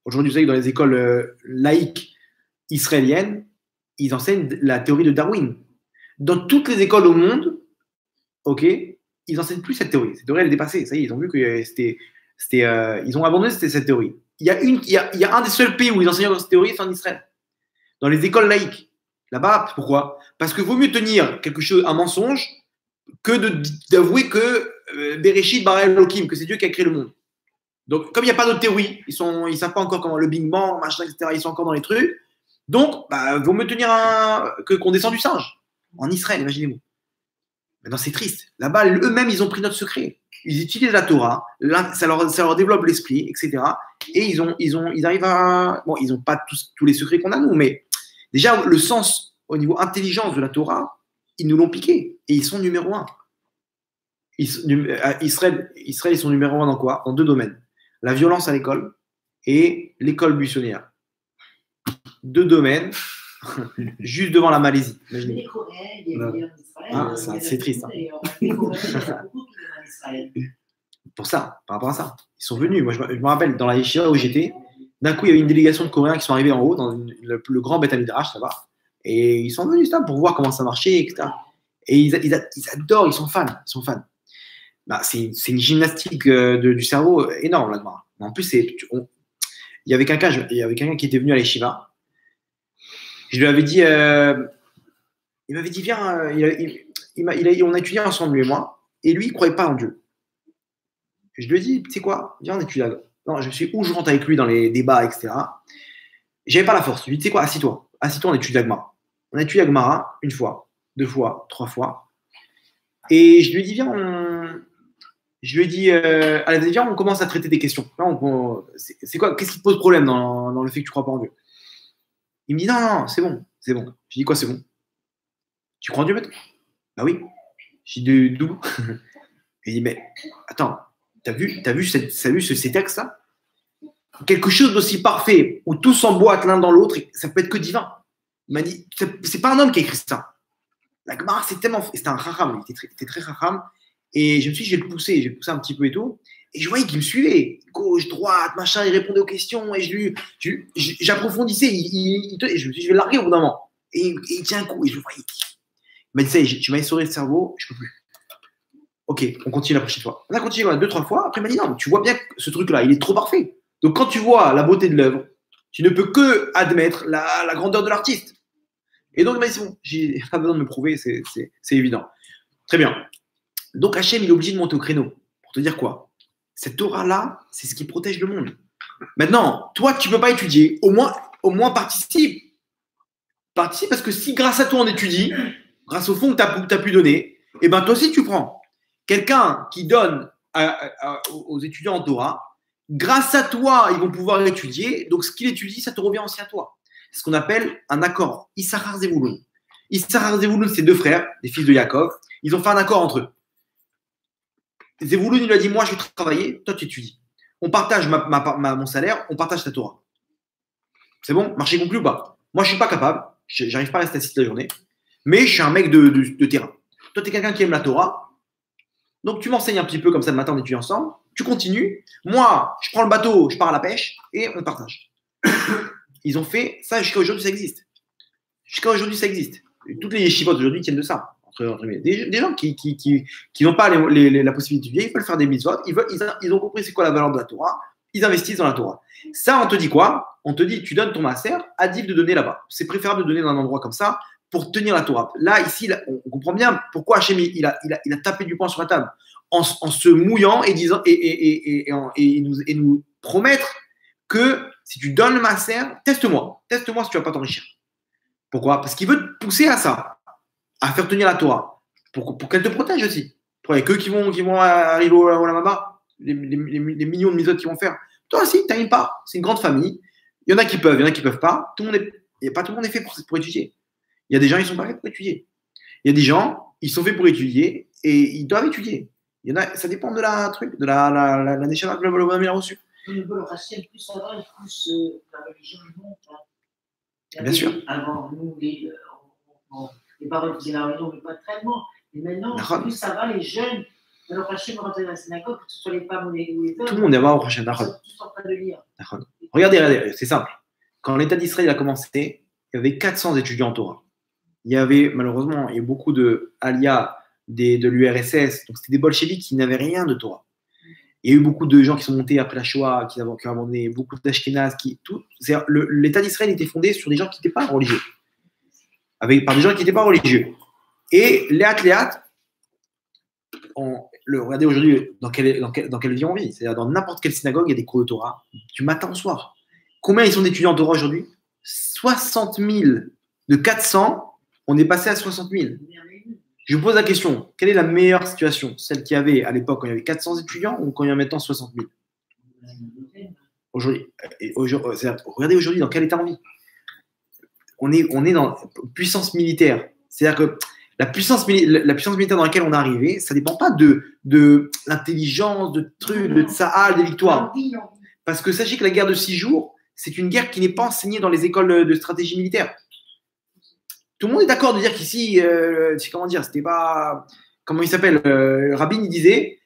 Aujourd'hui, vous savez que dans les écoles laïques israéliennes, ils enseignent la théorie de Darwin. Dans toutes les écoles au monde, ok, ils n'enseignent plus cette théorie. Cette théorie, elle est dépassée. Ça y est, ils ont vu que ils ont abandonné cette théorie. Il y a un des seuls pays où ils enseignent cette théorie, c'est en Israël. Dans les écoles laïques. Là-bas, pourquoi? Parce qu'il vaut mieux tenir quelque chose, un mensonge, que d'avouer que Bereshit bara Elohim, que c'est Dieu qui a créé le monde. Donc, comme il n'y a pas d'autre théorie, ils ne savent pas encore comment le Big Bang, machin, etc., ils sont encore dans les trucs. Donc, vaut mieux tenir qu'on descend du singe. En Israël, imaginez-vous. Maintenant, c'est triste. Là-bas, eux-mêmes, ils ont pris notre secret. Ils utilisent la Torah, ça leur développe l'esprit, etc. Et ils arrivent à... Bon, ils n'ont pas tous les secrets qu'on a, nous, mais déjà, le sens, au niveau intelligence de la Torah, ils nous l'ont piqué. Et ils sont numéro 1. Israël, ils sont numéro 1 dans quoi? Dans 2 domaines. La violence à l'école et l'école buissonnière. 2 domaines, juste devant la Malaisie. Imaginez. Les Coréens, il y a en Israël. C'est triste. Hein. Les Coréens, il y a beaucoup qui viennent en Israël. Pour ça, par rapport à ça. Ils sont venus. Moi, je me rappelle, dans la Yeshiva où j'étais, d'un coup, il y avait une délégation de Coréens qui sont arrivés en haut, dans le grand Beth Midrash, ça va. Et ils sont venus ça, pour voir comment ça marchait, etc. Et ils adorent, ils sont fans. C'est une gymnastique du cerveau énorme, là-dedans. En plus, il y avait quelqu'un qui était venu à l'Yeshiva. Je lui avais dit, il m'avait dit, viens, on a étudié ensemble, lui et moi, et lui, il ne croyait pas en Dieu. Je lui ai dit, tu sais quoi, viens, on étudie. Non, je rentre avec lui dans les débats, etc. J'avais pas la force. Je lui ai dit, tu sais quoi, assis-toi, on étudie la Gemara. On a étudié la Gemara 1 fois, 2 fois, 3 fois. Et je lui ai dit, allez, viens, on commence à traiter des questions. C'est quoi, qu'est-ce qui te pose problème dans le fait que tu ne crois pas en Dieu? Il me dit, non, c'est bon. Je lui dis, quoi, c'est bon? Tu crois en Dieu maintenant? Bah oui. Je dis, d'où? Il dit, mais attends, t'as vu ces textes-là? Quelque chose d'aussi parfait, où tout s'emboîte l'un dans l'autre, ça peut être que divin. Il m'a dit, c'est pas un homme qui a écrit ça. La Gemara, c'était un chacham, il était très chacham. Et je me suis dit, je vais le pousser un petit peu et tout. Et je voyais qu'il me suivait, gauche, droite, machin, il répondait aux questions. Et j'approfondissais. Et je me suis dit, je vais le larguer au bout d'un moment. Et il tient un coup. Et je voyais. Il m'a dit, ça y est, tu m'as essoré le cerveau, je peux plus. Ok, on continue la prochaine fois. On a continué 2-3 fois. Après, il m'a dit, non, mais tu vois bien que ce truc-là, il est trop parfait. Donc, quand tu vois la beauté de l'œuvre, tu ne peux que admettre la grandeur de l'artiste. Et donc, il m'a dit, c'est bon, j'ai pas besoin de me prouver, c'est évident. Très bien. Donc, Hachem, il est obligé de monter au créneau. Pour te dire quoi? Cette Torah-là, c'est ce qui protège le monde. Maintenant, toi, tu ne peux pas étudier. Au moins participe. Participe parce que si, grâce à toi, on étudie, grâce au fond que tu as pu donner, eh ben, toi aussi, tu prends. Quelqu'un qui donne aux étudiants en Torah, grâce à toi, ils vont pouvoir étudier. Donc, ce qu'il étudie, ça te revient aussi à toi. C'est ce qu'on appelle un accord. Issachar Zevulun. Issachar Zevulun, c'est 2 frères, des fils de Yaakov. Ils ont fait un accord entre eux. Zevouloun, il lui a dit, moi, je vais travailler, toi, tu étudies. On partage mon salaire, on partage ta Torah. C'est bon? Marché conclu ou pas? Moi, je ne suis pas capable. J'arrive pas à rester assis toute la journée. Mais je suis un mec de terrain. Toi, tu es quelqu'un qui aime la Torah. Donc, tu m'enseignes un petit peu comme ça le matin, on étudie ensemble. Tu continues. Moi, je prends le bateau, je pars à la pêche et on partage. Ils ont fait ça jusqu'à aujourd'hui, ça existe. Jusqu'à aujourd'hui, ça existe. Et toutes les yeshivot aujourd'hui tiennent de ça. Des gens qui n'ont pas la possibilité d'étudier, ils veulent faire des mitzvot, ils ont compris c'est quoi la valeur de la Torah, ils investissent dans la Torah. Ça, on te dit quoi? On te dit, tu donnes ton maaser, adif de donner là-bas. C'est préférable de donner dans un endroit comme ça pour tenir la Torah. Là, ici, on comprend bien pourquoi Hachem, il a tapé du poing sur la table en se mouillant et disant et nous promettre que si tu donnes le maaser, teste-moi si tu ne vas pas t'enrichir. Pourquoi? Parce qu'il veut te pousser à ça, à faire tenir la Torah, pour qu'elle te protège aussi. Il n'y a que qui vont arriver au Lamaba, les millions de misotes qu'ils vont faire. Toi aussi, tu n'as une part. C'est une grande famille. Il y en a qui peuvent, il y en a qui ne peuvent pas. Pas tout le monde est fait pour étudier. Il y a des gens, ils ne sont pas faits pour étudier. Il y a des gens, ils sont faits pour étudier et ils doivent étudier. Il y en a, ça dépend de la neshama que le bonhomme a reçue. Le Rachel, plus ça va, plus la religion monte. Bien sûr. Avant, nous, les parents faisaient la religion, mais pas de traitement. Et maintenant, plus ça va, les jeunes, le Rachel rentre dans la synagogue, que ce soit les femmes ou les hommes. Tout le monde est au prochain. Ils sont tous en train de lire. Regardez, c'est simple. Quand l'État d'Israël a commencé, il y avait 400 étudiants en Torah. Il y avait, malheureusement, il y a beaucoup de Aliyah de l'URSS, donc c'était des bolcheviks qui n'avaient rien de Torah. Il y a eu beaucoup de gens qui sont montés après la Shoah, qui ont abandonné, beaucoup d'Ashkénazes. L'État d'Israël était fondé sur des gens qui n'étaient pas religieux. Par des gens qui n'étaient pas religieux. Et Léat, regardez aujourd'hui dans quelle vie on vit. C'est-à-dire dans n'importe quelle synagogue, il y a des cours de Torah, du matin au soir. Combien ils sont d'étudiants en Torah aujourd'hui? 60 000. De 400, on est passé à 60 000. Je vous pose la question, quelle est la meilleure situation? Celle qu'il y avait à l'époque quand il y avait 400 étudiants ou quand il y a maintenant 60 000? Aujourd'hui, regardez aujourd'hui dans quel état on vit. On est dans puissance militaire. C'est-à-dire que la puissance militaire dans laquelle on est arrivé, ça ne dépend pas de l'intelligence, de trucs, de tsahal, des victoires. Parce que sachez que la guerre de 6 jours, c'est une guerre qui n'est pas enseignée dans les écoles de stratégie militaire. Tout le monde est d'accord de dire qu'ici, comment dire, c'était pas. Comment il s'appelle Rabin, il disait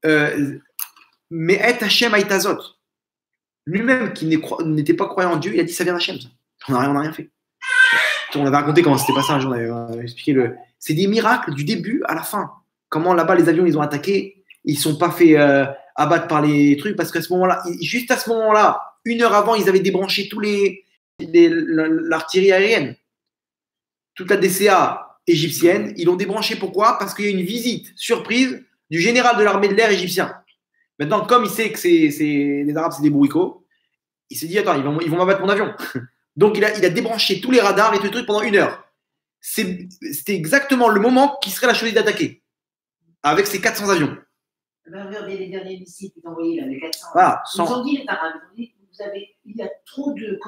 mais et Hachem Aitazot. Lui-même, qui n'était pas croyant en Dieu, il a dit ça vient d'Hachem. On n'a rien fait. On avait raconté comment c'était passé un jour, on avait expliqué c'est des miracles du début à la fin. Comment là-bas, les avions, ils ont attaqué, ils ne sont pas fait abattre par les trucs, parce qu'à ce moment-là, juste à ce moment-là, 1 heure avant, ils avaient débranché l'artillerie aérienne. Toute la DCA égyptienne, ils l'ont débranché. Pourquoi? Parce qu'il y a une visite surprise du général de l'armée de l'air égyptien. Maintenant, comme il sait que les Arabes, c'est des bourricots, il s'est dit, attends, ils vont m'abattre mon avion. Donc, il a débranché tous les radars et tous les trucs pendant 1 heure. C'était exactement le moment qui serait la chose d'attaquer avec ces 400 avions. Regardez les derniers missiles qu'ils ont envoyés, là, les 400. Voilà, ils ont dit, les Arabes, il y a trop de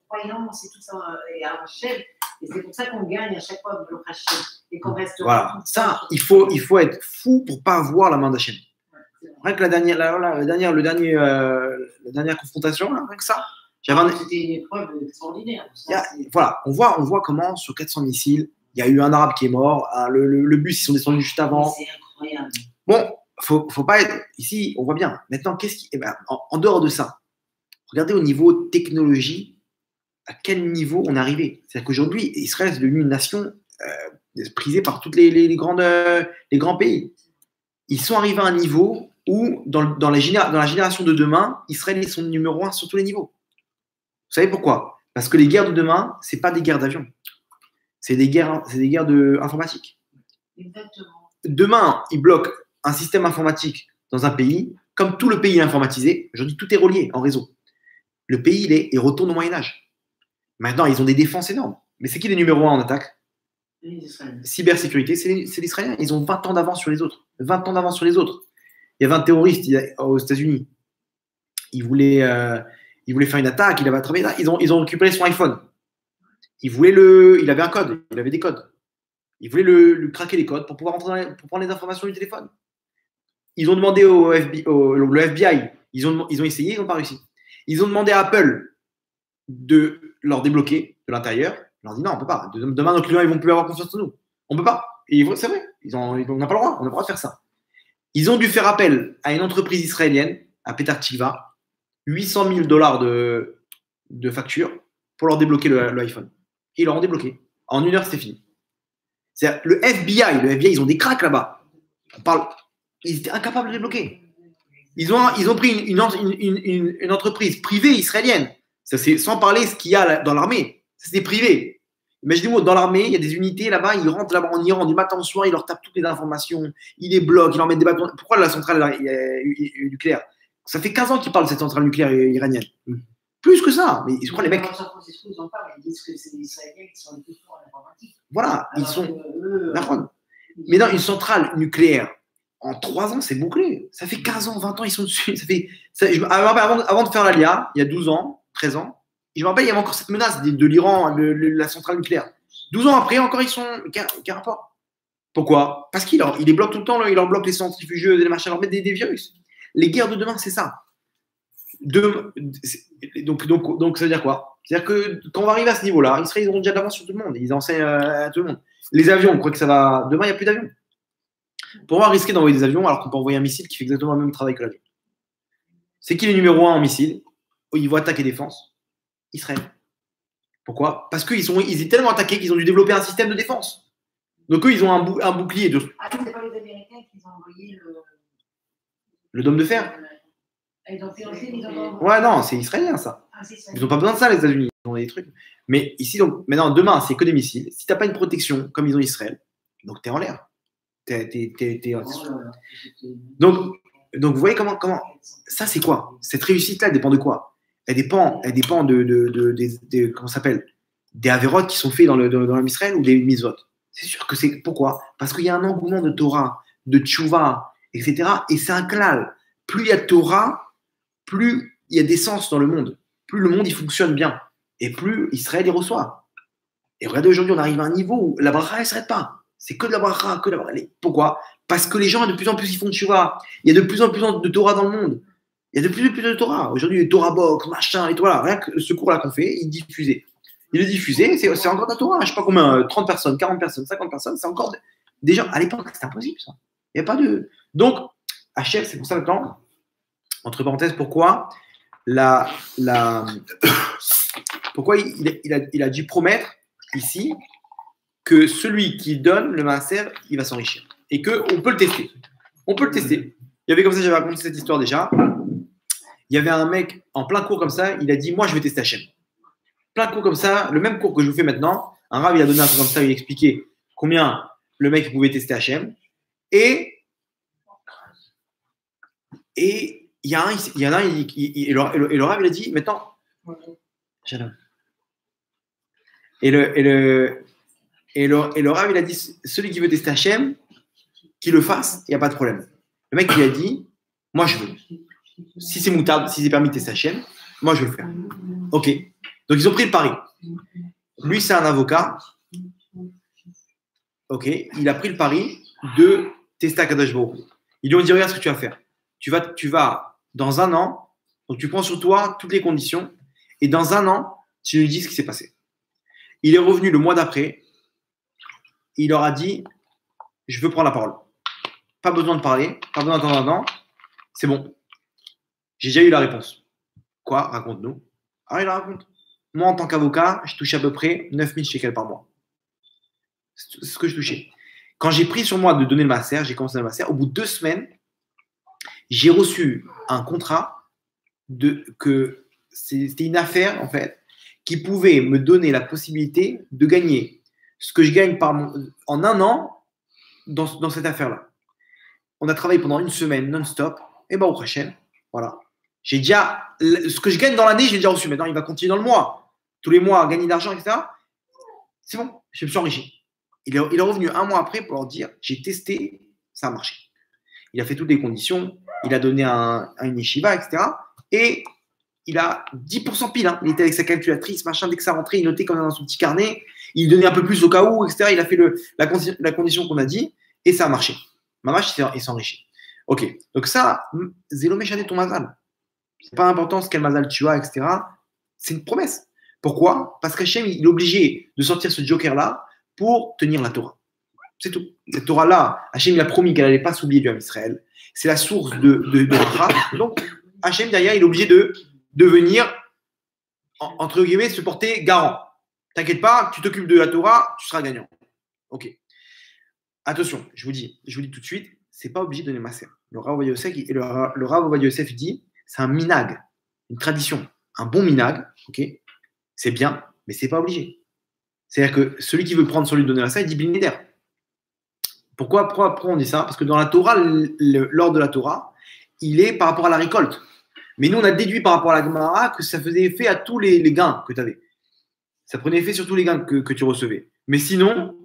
croyances et tout ça, et à Hachem. Et c'est pour ça qu'on gagne à chaque fois le Hachem. Et qu'on reste. Voilà, ça, il faut être fou pour ne pas avoir la main d'Hachem. Rien que la dernière confrontation, là, rien que ça. C'était une épreuve extraordinaire. Voilà, on voit comment sur 400 missiles, il y a eu un Arabe qui est mort, le bus, ils sont descendus juste avant. C'est incroyable. Bon, faut pas être. Ici, on voit bien. Maintenant, en dehors de ça, regardez au niveau technologie, à quel niveau on est arrivé. C'est-à-dire qu'aujourd'hui, Israël est devenu une nation prisée par tous les grands pays. Ils sont arrivés à un niveau où, dans la génération de demain, Israël est son numéro 1 sur tous les niveaux. Vous savez pourquoi? Parce que les guerres de demain, ce n'est pas des guerres d'avion. C'est des guerres informatiques. Exactement. Demain, ils bloquent un système informatique dans un pays. Comme tout le pays est informatisé, aujourd'hui, tout est relié en réseau. Le pays, il retourne au Moyen-Âge. Maintenant, ils ont des défenses énormes. Mais c'est qui les numéros 1 en attaque? Cybersécurité, c'est les Israéliens. Ils ont 20 ans d'avance sur les autres. 20 ans d'avance sur les autres. Il y avait un terroriste aux États-Unis. Il voulait faire une attaque, il avait travaillé là. Ils ont récupéré son iPhone. Il avait un code, il avait des codes. Ils voulaient le craquer les codes pour pouvoir pour prendre les informations du téléphone. Ils ont demandé le FBI, ils ont essayé, ils n'ont pas réussi. Ils ont demandé à Apple de leur débloquer de l'intérieur. Ils leur ont dit non, on ne peut pas. Demain, nos clients, ils ne vont plus avoir confiance en nous. On ne peut pas. Et c'est vrai, on n'a pas le droit. On n'a pas le droit de faire ça. Ils ont dû faire appel à une entreprise israélienne, à Petah Tikva, 800 000 $ de facture pour leur débloquer l'iPhone. Et ils leur ont débloqué. En 1 heure, c'était fini. C'est le FBI, ils ont des cracks là-bas. Ils étaient incapables de débloquer. Ils ont pris une entreprise privée israélienne. Ça, c'est sans parler ce qu'il y a dans l'armée. Ça, c'est privé. Imaginez-moi, dans l'armée, il y a des unités là-bas, ils rentrent là-bas en Iran du matin au soir, ils leur tapent toutes les informations, ils les bloquent, ils leur mettent des bâtons. Pourquoi la centrale nucléaire? Ça fait 15 ans qu'ils parlent de cette centrale nucléaire iranienne. Plus que ça. Mais je crois les mecs. Ils en parlent, ils disent que c'est les Israéliens qui sont les plus forts en informatique. Voilà, ils sont. Mais non, une centrale nucléaire, en 3 ans, c'est bouclé. Ça fait 15 ans, 20 ans, ils sont dessus. Avant de faire l'ALIA, il y a 12 ans, 13 ans, je me rappelle, il y avait encore cette menace de l'Iran, la centrale nucléaire. 12 ans après, encore, ils sont. Quel rapport? Pourquoi? Parce qu'ils les bloquent tout le temps, ils leur bloquent les centrifugeuses, les machins, ils leur mettent des virus. Les guerres de demain, c'est ça. Donc, ça veut dire quoi? C'est-à-dire que quand on va arriver à ce niveau-là, ils auront déjà d'avance sur tout le monde. Ils enseignent à tout le monde. Les avions, on croit que ça va. Demain, il n'y a plus d'avions. Pourquoi risquer d'envoyer des avions alors qu'on peut envoyer un missile qui fait exactement le même travail que l'avion? C'est qui le numéro 1 en missile au niveau attaque et défense? Israël. Pourquoi? Parce qu'ils étaient tellement attaqués qu'ils ont dû développer un système de défense. Donc eux, ils ont un bouclier. Ah, c'est pas les Américains qui ont envoyé le dôme de fer? Ils ont financé, ils ont... Ouais, non, c'est israélien ça. Ah, c'est ça. Ils n'ont pas besoin de ça, les États-Unis. Ils ont des trucs. Mais ici, donc, maintenant, demain, c'est que des missiles. Si tu n'as pas une protection comme ils ont Israël, donc tu es en l'air. Donc, vous voyez comment ça, c'est quoi? Cette réussite-là, elle dépend de quoi? Elle dépend de comment ça s'appelle? Des avérotes qui sont faits dans le Israël ou des mitzvot. C'est sûr que c'est pourquoi? Parce qu'il y a un engouement de Torah, de tchouva, etc. Et c'est un klal. Plus il y a de Torah, plus il y a d'essence dans le monde. Plus le monde il fonctionne bien. Et plus Israël y reçoit. Et regardez, aujourd'hui, on arrive à un niveau où la bracha, elle ne s'arrête pas. C'est que de la bracha, que de la bracha. Pourquoi? Parce que les gens, de plus en plus, ils font tchouva. Il y a de plus en plus de Torah dans le monde. Il y a de plus en plus de Torah. Aujourd'hui, les Torah box, machin, et tout. Voilà. Rien que ce cours-là qu'on fait, il est diffusé. Il est diffusé, c'est encore de la Torah. Je ne sais pas combien, 30 personnes, 40 personnes, 50 personnes, c'est encore des gens. À l'époque, c'était impossible, ça. Il n'y a pas de. Donc, Hachem, c'est pour ça maintenant, entre parenthèses, pourquoi pourquoi il a dû promettre ici que celui qui donne le maaser, il va s'enrichir. Et qu'on peut le tester. On peut le tester. Il y avait comme ça, j'avais raconté cette histoire déjà. Il y avait un mec en plein cours comme ça, il a dit, moi je vais tester Hachem. Plein cours comme ça, le même cours que je vous fais maintenant, un rav il a donné un cours comme ça, il expliquait combien le mec pouvait tester Hachem. Et il y en a un, et le rav il a dit, maintenant, et le rav il a dit, celui qui veut tester Hachem, qu'il le fasse, il n'y a pas de problème. Le mec il a dit, moi je veux. Si c'est moutard, si c'est permis de tester Hachem, moi je veux le faire. Ok. Donc ils ont pris le pari. Lui c'est un avocat. Ok. Il a pris le pari de tester Akadosh Baruch Hu. Ils lui ont dit, regarde ce que tu vas faire. Tu vas dans 1 an, donc tu prends sur toi toutes les conditions, et dans 1 an, tu lui dis ce qui s'est passé. Il est revenu le mois d'après, il leur a dit, je veux prendre la parole. Pas besoin de parler, pas besoin d'attendre 1 an, c'est bon. J'ai déjà eu la réponse. Quoi? Raconte-nous. Alors il la raconte. Moi, en tant qu'avocat, je touchais à peu près 9 000 shekels par mois. C'est ce que je touchais. Quand j'ai pris sur moi de donner le maaser, j'ai commencé le maaser, au bout de 2 semaines, j'ai reçu un contrat que c'était une affaire, en fait, qui pouvait me donner la possibilité de gagner ce que je gagne en 1 an dans cette affaire-là. On a travaillé pendant 1 semaine non-stop, et au prochain, voilà. J'ai déjà, ce que je gagne dans l'année, je l'ai déjà reçu. Maintenant, il va continuer dans le mois. Tous les mois, gagner de l'argent, etc. C'est bon, je me suis enrichi. Il est revenu 1 mois après pour leur dire, j'ai testé, ça a marché. Il a fait toutes les conditions, il a donné à une yeshiva, etc. Et il a 10% pile. Hein. Il était avec sa calculatrice, machin, dès que ça rentrait, il notait comme dans son petit carnet. il donnait un peu plus au cas où, etc. Il a fait la condition qu'on a dit et ça a marché. Mamash, il s'est enrichi. Ok, donc ça, Zélo Méchané ton mazal. C'est pas important quel mazal tu as, etc. C'est une promesse. Pourquoi? Parce qu'Hachem, il est obligé de sortir ce joker-là pour tenir la Torah. C'est tout. Cette Torah-là, Hachem, il a promis qu'elle n'allait pas s'oublier du Ham Israël. C'est la source de Torah. Donc, Hachem, derrière, il est obligé de venir, entre guillemets, se porter garant. T'inquiète pas, tu t'occupes de la Torah, tu seras gagnant. Ok. Attention, je vous dis tout de suite, c'est pas obligé de donner Maaser. Le Rav Ovadia Yosef dit, c'est un minag, une tradition, un bon minag, ok, c'est bien, mais c'est pas obligé. C'est-à-dire que celui qui veut prendre sur lui de donner Maaser, il dit Bli Neder. Pourquoi on dit ça? Parce que dans la Torah, l'ordre de la Torah, il est par rapport à la récolte. Mais nous, on a déduit par rapport à la Gemara que ça faisait effet à tous les gains que tu avais. Ça prenait effet sur tous les gains que tu recevais. Mais sinon,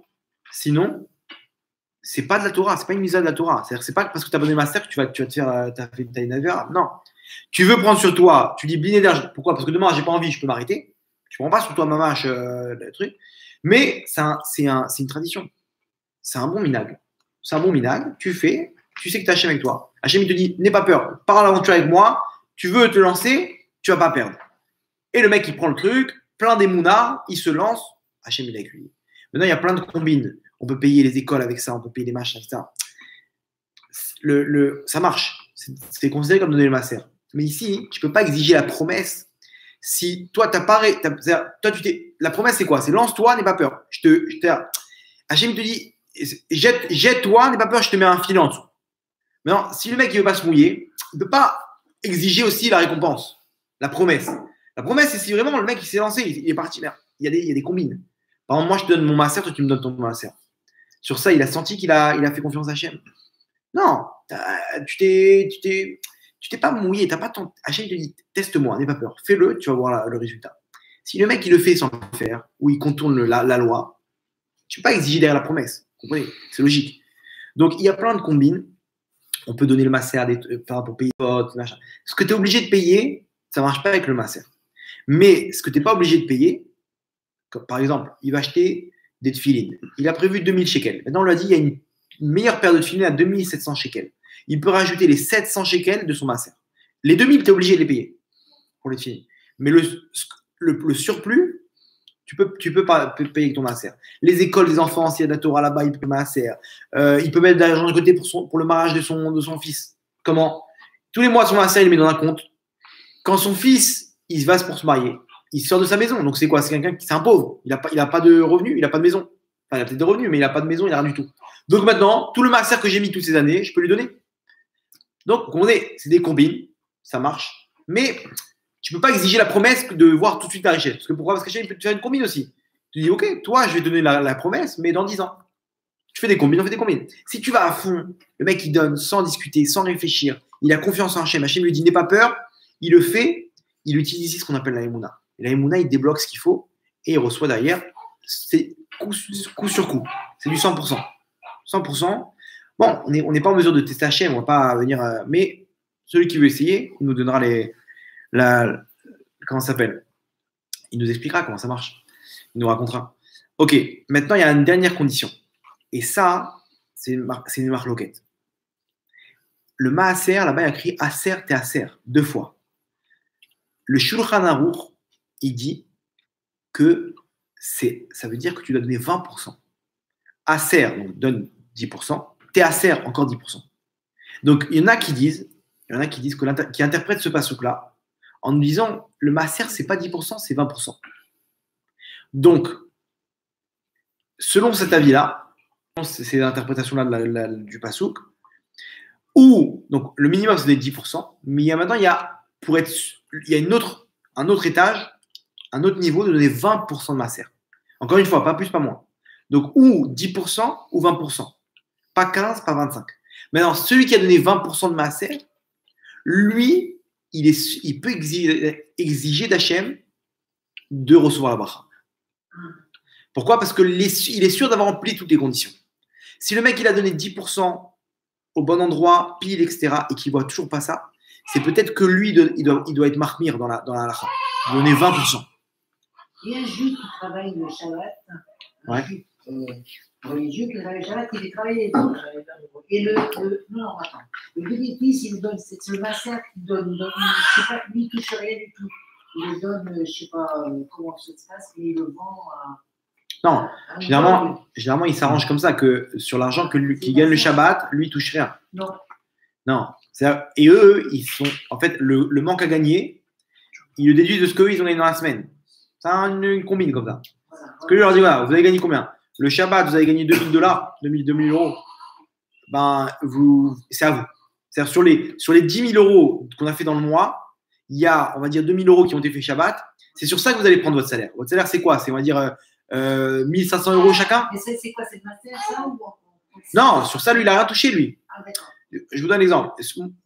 c'est pas de la Torah, c'est pas une mise de la Torah. C'est-à-dire que c'est pas parce que tu as donné Maaser que tu vas te faire une Avera. Non. Tu veux prendre sur toi, tu dis Bli Neder. Pourquoi? Parce que demain, j'ai pas envie, je peux m'arrêter. Tu prends pas sur toi mamache le truc. Mais c'est une tradition. C'est un bon minag. C'est un bon minag. Tu fais, tu sais que tu as Hachem avec toi. Hachem, il te dit, n'aie pas peur, pars à l'aventure avec moi. Tu veux te lancer, tu vas pas perdre. Et le mec, il prend le truc, plein d'émouna, il se lance. Hachem, il est avec lui. Maintenant, il y a plein de combines. On peut payer les écoles avec ça, on peut payer les machins avec ça. Ça marche. C'est considéré comme donner le Maaser. Mais ici, tu ne peux pas exiger la promesse. Si toi, la promesse, c'est quoi? C'est lance-toi, n'aie pas peur. Hachem te dit, jette-toi, n'aie pas peur, je te mets un filet en dessous. Maintenant, si le mec ne veut pas se mouiller, il ne peut pas exiger aussi la récompense, la promesse. La promesse, c'est si vraiment le mec il s'est lancé, il est parti. Il y a des combines. Par exemple, moi, je te donne mon Maaser, toi, tu me donnes ton Maaser. Sur ça, il a senti qu'il a fait confiance à Hachem. Non, tu t'es pas mouillé, t'as pas Hachem te dit, teste-moi, n'aie pas peur, fais-le, tu vas voir le résultat. Si le mec il le fait sans le faire, ou il contourne la loi, tu ne peux pas exiger derrière la promesse. Vous comprenez? C'est logique. Donc, il y a plein de combines. On peut donner le Maaser pour payer potes, machin. Ce que tu es obligé de payer, ça ne marche pas avec le Maaser. Mais ce que tu n'es pas obligé de payer, comme par exemple, il va acheter des tefilines. Il a prévu 2000 shekels. Maintenant, on lui a dit il y a une meilleure paire de tefilines à 2700 shekels. Il peut rajouter les 700 shekels de son Maaser. Les 2000, tu es obligé de les payer pour les tefilines. Mais le surplus, tu peux pas payer avec ton Maaser. Les écoles des enfants, s'il y a de la Torah là-bas, il peut Maaser. Il peut mettre de l'argent de côté pour le mariage de son fils. Comment? Tous les mois, son Maaser, il le met dans un compte. Quand son fils, il va pour se marier, il sort de sa maison. Donc, c'est quoi? C'est quelqu'un qui, c'est un pauvre. Il a pas de revenus, il n'a pas de maison. Enfin, il a peut-être des revenus, mais il n'a pas de maison, il n'a rien du tout. Donc, maintenant, tout le Maaser que j'ai mis toutes ces années, je peux lui donner. Donc, c'est des combines. Ça marche. Mais tu ne peux pas exiger la promesse de voir tout de suite ta richesse. Parce que pourquoi? Parce que il peut te faire une combine aussi. Tu dis, OK, toi, je vais te donner la promesse, mais dans 10 ans. Tu fais des combines, on fait des combines. Si tu vas à fond, le mec, il donne sans discuter, sans réfléchir. Il a confiance en Hachem. Hachem lui dit, n'aie pas peur. Il le fait. Il utilise ici ce qu'on appelle la Emouna. Et la Emouna, il débloque ce qu'il faut et il reçoit derrière. C'est coup sur coup. C'est du 100%. 100%. Bon, on n'est pas en mesure de tester Hachem. On ne va pas venir. Mais celui qui veut essayer, il nous donnera comment ça s'appelle? Il nous expliquera comment ça marche. Il nous racontera. Ok, maintenant il y a une dernière condition. Et ça, c'est une marloquette. Le Maaser, là-bas, il y a écrit Aser te Aser, 2 fois. Le Shulchan Aruch, il dit que ça veut dire que tu dois donner 20%. Aser, donc donne 10%. Te Aser, encore 10%. Donc il y en a qui disent qui interprètent ce passouk-là en nous disant le Maaser, c'est pas 10%, c'est 20%. Donc, selon cet avis-là, c'est l'interprétation-là du passouk, où donc, le minimum c'est des 10%, mais maintenant il y a un autre étage, un autre niveau de donner 20% de Maaser. Encore une fois, pas plus, pas moins. Donc, ou 10% ou 20%. Pas 15, pas 25. Maintenant, celui qui a donné 20% de Maaser, lui, il peut exiger d'Hachem de recevoir la bracha. Pourquoi? Parce qu'il est sûr d'avoir rempli toutes les conditions. Si le mec il a donné 10% au bon endroit, pile, etc., et qu'il ne voit toujours pas ça, c'est peut-être que lui, il doit être marmire dans la halakha. Donner 20%. Et un juif qui travaille le Shabbat, un Ouais. juif religieux qui travaille le Shabbat, il fait travailler les autres. Et non, attends. Le bénéfice, il donne, c'est le masseur qui donne, je sais pas, lui, il touche rien du tout. Il le donne, je ne sais pas comment ça se passe, mais il le vend à. Non, généralement, il s'arrange comme ça que sur l'argent qu'il gagne le Shabbat, lui, il touche rien. Non. Non. Et eux, ils sont. En fait, le manque à gagner, ils le déduisent de ce qu'eux, ils ont gagné dans la semaine. C'est une combine comme ça. Parce que je leur dis, voilà, vous avez gagné combien? Le Shabbat, vous avez gagné $2000, 2000 euros. Ben, c'est à vous. C'est-à-dire, sur les 10 000 euros qu'on a fait dans le mois, il y a, on va dire, 2000 euros qui ont été faits Shabbat. C'est sur ça que vous allez prendre votre salaire. Votre salaire, c'est quoi? C'est, on va dire, 1500 euros chacun. Et c'est quoi? C'est le master, ça ou... Non, sur ça, lui, il n'a rien touché, lui. Ah, d'accord. Je vous donne un exemple.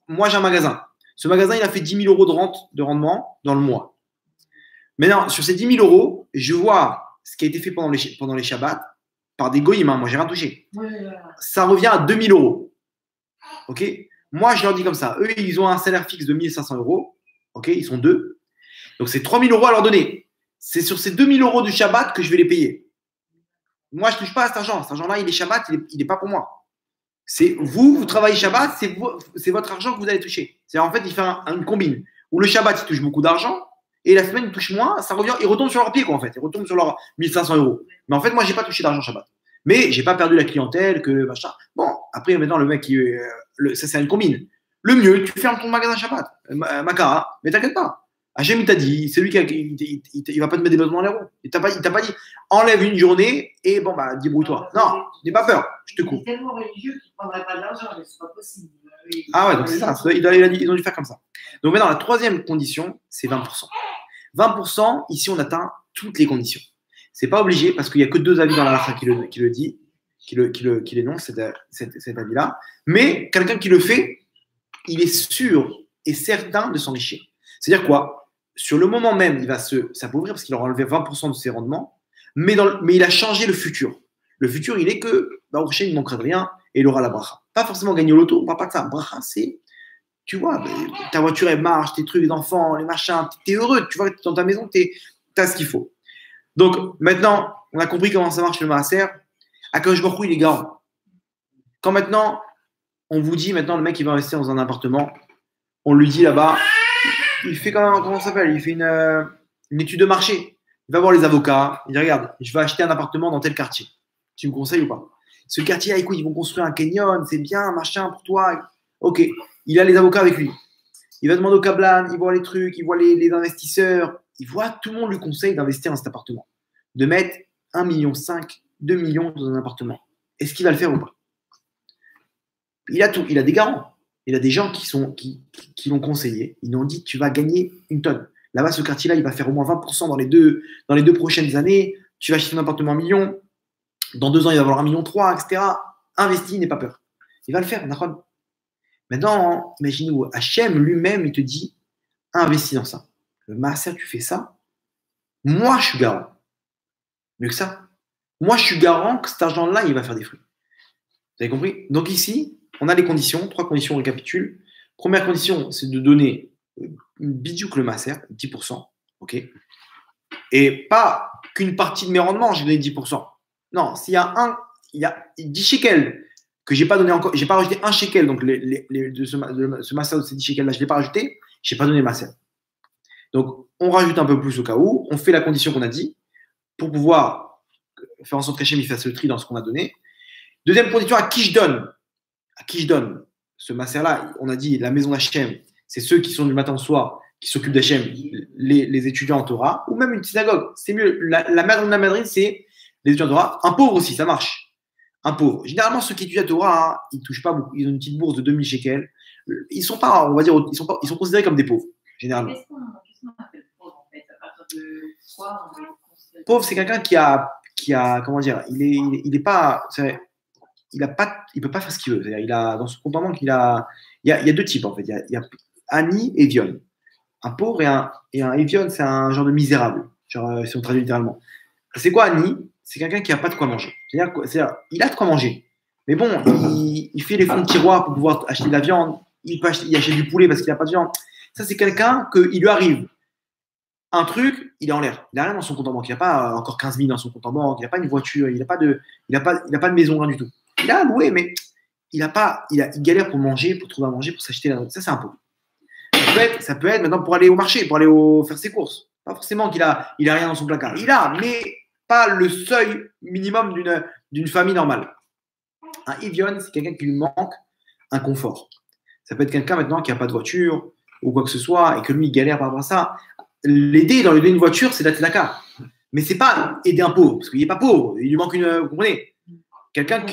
Moi, j'ai un magasin. Ce magasin, il a fait 10 000 euros de rendement dans le mois. Maintenant, sur ces 10 000 euros, je vois ce qui a été fait pendant les Shabbats par des goïms. Moi, j'ai rien touché. Ça revient à 2 000 euros. OK? Moi, je leur dis comme ça. Eux, ils ont un salaire fixe de 1 500 euros. OK? Ils sont deux. Donc, c'est 3 000 euros à leur donner. C'est sur ces 2 000 euros du Shabbat que je vais les payer. Moi, je ne touche pas à cet argent. Cet argent-là, il est Shabbat, il n'est pas pour moi. C'est vous travaillez Shabbat, c'est votre argent que vous allez toucher. C'est-à-dire, en fait, il fait une combine où le Shabbat, il touche beaucoup d'argent et la semaine, il touche moins. Ça revient, il retombe sur leur pied, quoi, en fait. Il retombe sur leurs 1 500 euros. Mais en fait, moi, je n'ai pas touché d'argent Shabbat. Mais je n'ai pas perdu la clientèle, que machin. Bon, après, maintenant, le mec, ça, c'est une combine. Le mieux, tu fermes ton magasin Shabbat, Makara, mais t'inquiète pas. Hachem, il t'a dit, c'est lui il va pas te mettre des bâtons dans les roues. Il t'a pas dit, enlève une journée et bon, bah, débrouille-toi. Non, n'aie pas peur, je te coupe. Il est tellement religieux qu'il ne prendrait pas de l'argent, mais c'est pas possible. Ah ouais, donc c'est ça. Ils ont dû faire comme ça. Donc maintenant, la troisième condition, c'est 20%. 20%, ici, on atteint toutes les conditions. C'est pas obligé parce qu'il n'y a que 2 avis dans la halakha qui le dit, qui l'énonce, cet avis-là. Mais quelqu'un qui le fait, il est sûr et certain de s'enrichir. C'est-à-dire quoi? Sur le moment même, il va s'appauvrir parce qu'il aura enlevé 20% de ses rendements, mais il a changé le futur. Le futur, il est que au prochain, il ne manquera de rien et il aura la bracha. Pas forcément gagner au loto, on ne parle pas de ça. Bracha, c'est, tu vois, ta voiture, elle marche, tes trucs d'enfants, les machins, tu es heureux, tu vois, dans ta maison, tu as ce qu'il faut. Donc, maintenant, on a compris comment ça marche le maaser. Akadosh Baruch Hu, il est garant. Quand maintenant, on vous dit, maintenant, le mec, il va investir dans un appartement, on lui dit là-bas, il fait comment ça s'appelle? Il fait une étude de marché. Il va voir les avocats. Il dit, regarde, je vais acheter un appartement dans tel quartier. Tu me conseilles ou pas? Ce quartier-là, écoute, ils vont construire un canyon, c'est bien, machin, pour toi. Ok, il a les avocats avec lui. Il va demander au Kablan, il voit les trucs, il voit les investisseurs. Il voit, tout le monde lui conseille d'investir dans cet appartement. De mettre 1,5 million, 2 millions dans un appartement. Est-ce qu'il va le faire ou pas? Il a tout, il a des garants. Il a des gens qui l'ont conseillé. Ils lui ont dit, tu vas gagner une tonne. Là-bas, ce quartier-là, il va faire au moins 20% dans les deux prochaines années. Tu vas acheter un appartement 1 million. Dans 2 ans, il va valoir 1,3 million, etc. Investis, n'aie pas peur. Il va le faire, d'accord? Maintenant, imaginez-vous, Hachem lui-même, il te dit, investis dans ça. Le maaser, tu fais ça. Moi, je suis garant. Mieux que ça. Moi, je suis garant que cet argent-là, il va faire des fruits. Vous avez compris? Donc ici, on a les conditions, 3 conditions, on récapitule. Première condition, c'est de donner une bidiouk le maaser, 10%. OK? Et pas qu'une partie de mes rendements, j'ai donné 10%. Non, s'il y a 10 shekels que j'ai pas donné encore, j'ai pas rajouté 1 shekel, donc de ce maaser de ces 10 shekels-là, je ne l'ai pas rajouté, je n'ai pas donné le maaser. Donc, on rajoute un peu plus au cas où, on fait la condition qu'on a dit pour pouvoir faire en sorte qu'Hachem fasse le tri dans ce qu'on a donné. Deuxième condition, à qui je donne? À qui je donne ce maaser-là? On a dit la maison d'Hachem, c'est ceux qui sont du matin au soir, qui s'occupent d'Hachem, les étudiants en Torah, ou même une synagogue. C'est mieux. La mère de la Madrid, c'est les étudiants en Torah. Un pauvre aussi, ça marche. Un pauvre. Généralement, ceux qui étudient la Torah, hein, ils ne touchent pas beaucoup. Ils ont une petite bourse de 2000 shekels. Ils sont pas, on va dire, ils sont considérés comme des pauvres, généralement. Qu'est-ce qu'on appelle pauvre, en fait? À partir de quoi on est Pauvre, c'est quelqu'un qui a, comment dire, il est pas, il peut pas faire ce qu'il veut. C'est-à-dire, il a, dans son compte en banque, il y a 2 types, en fait. Il y a Ani et Evion. Un pauvre et un Evion, c'est un genre de misérable. Genre, si on traduit littéralement. C'est quoi Ani? C'est quelqu'un qui n'a pas de quoi manger. C'est-à-dire, il a de quoi manger. Mais bon, il fait les fonds de tiroir pour pouvoir acheter de la viande. Il achète du poulet parce qu'il n'a pas de viande. Ça, c'est quelqu'un qu'il lui arrive un truc, il est en l'air. Il n'a rien dans son compte en banque. Il n'a pas encore 15 000 dans son compte en banque. Il n'a pas une voiture. Il n'a pas de maison, rien du tout. Il a loué, mais il galère pour manger, pour trouver à manger, pour s'acheter la note. Ça, c'est un peu. Ça peut être maintenant pour aller au marché, pour aller faire ses courses. Pas forcément qu'il a rien dans son placard. Il a, mais pas le seuil minimum d'une famille normale. Un Ivion, c'est quelqu'un qui lui manque un confort. Ça peut être quelqu'un maintenant qui n'a pas de voiture ou quoi que ce soit et que lui, il galère par rapport à ça. L'aider dans lui donner une voiture, c'est la tlaka. Mais c'est pas aider un pauvre, parce qu'il n'est pas pauvre. Il lui manque une. Vous comprenez? Quelqu'un qui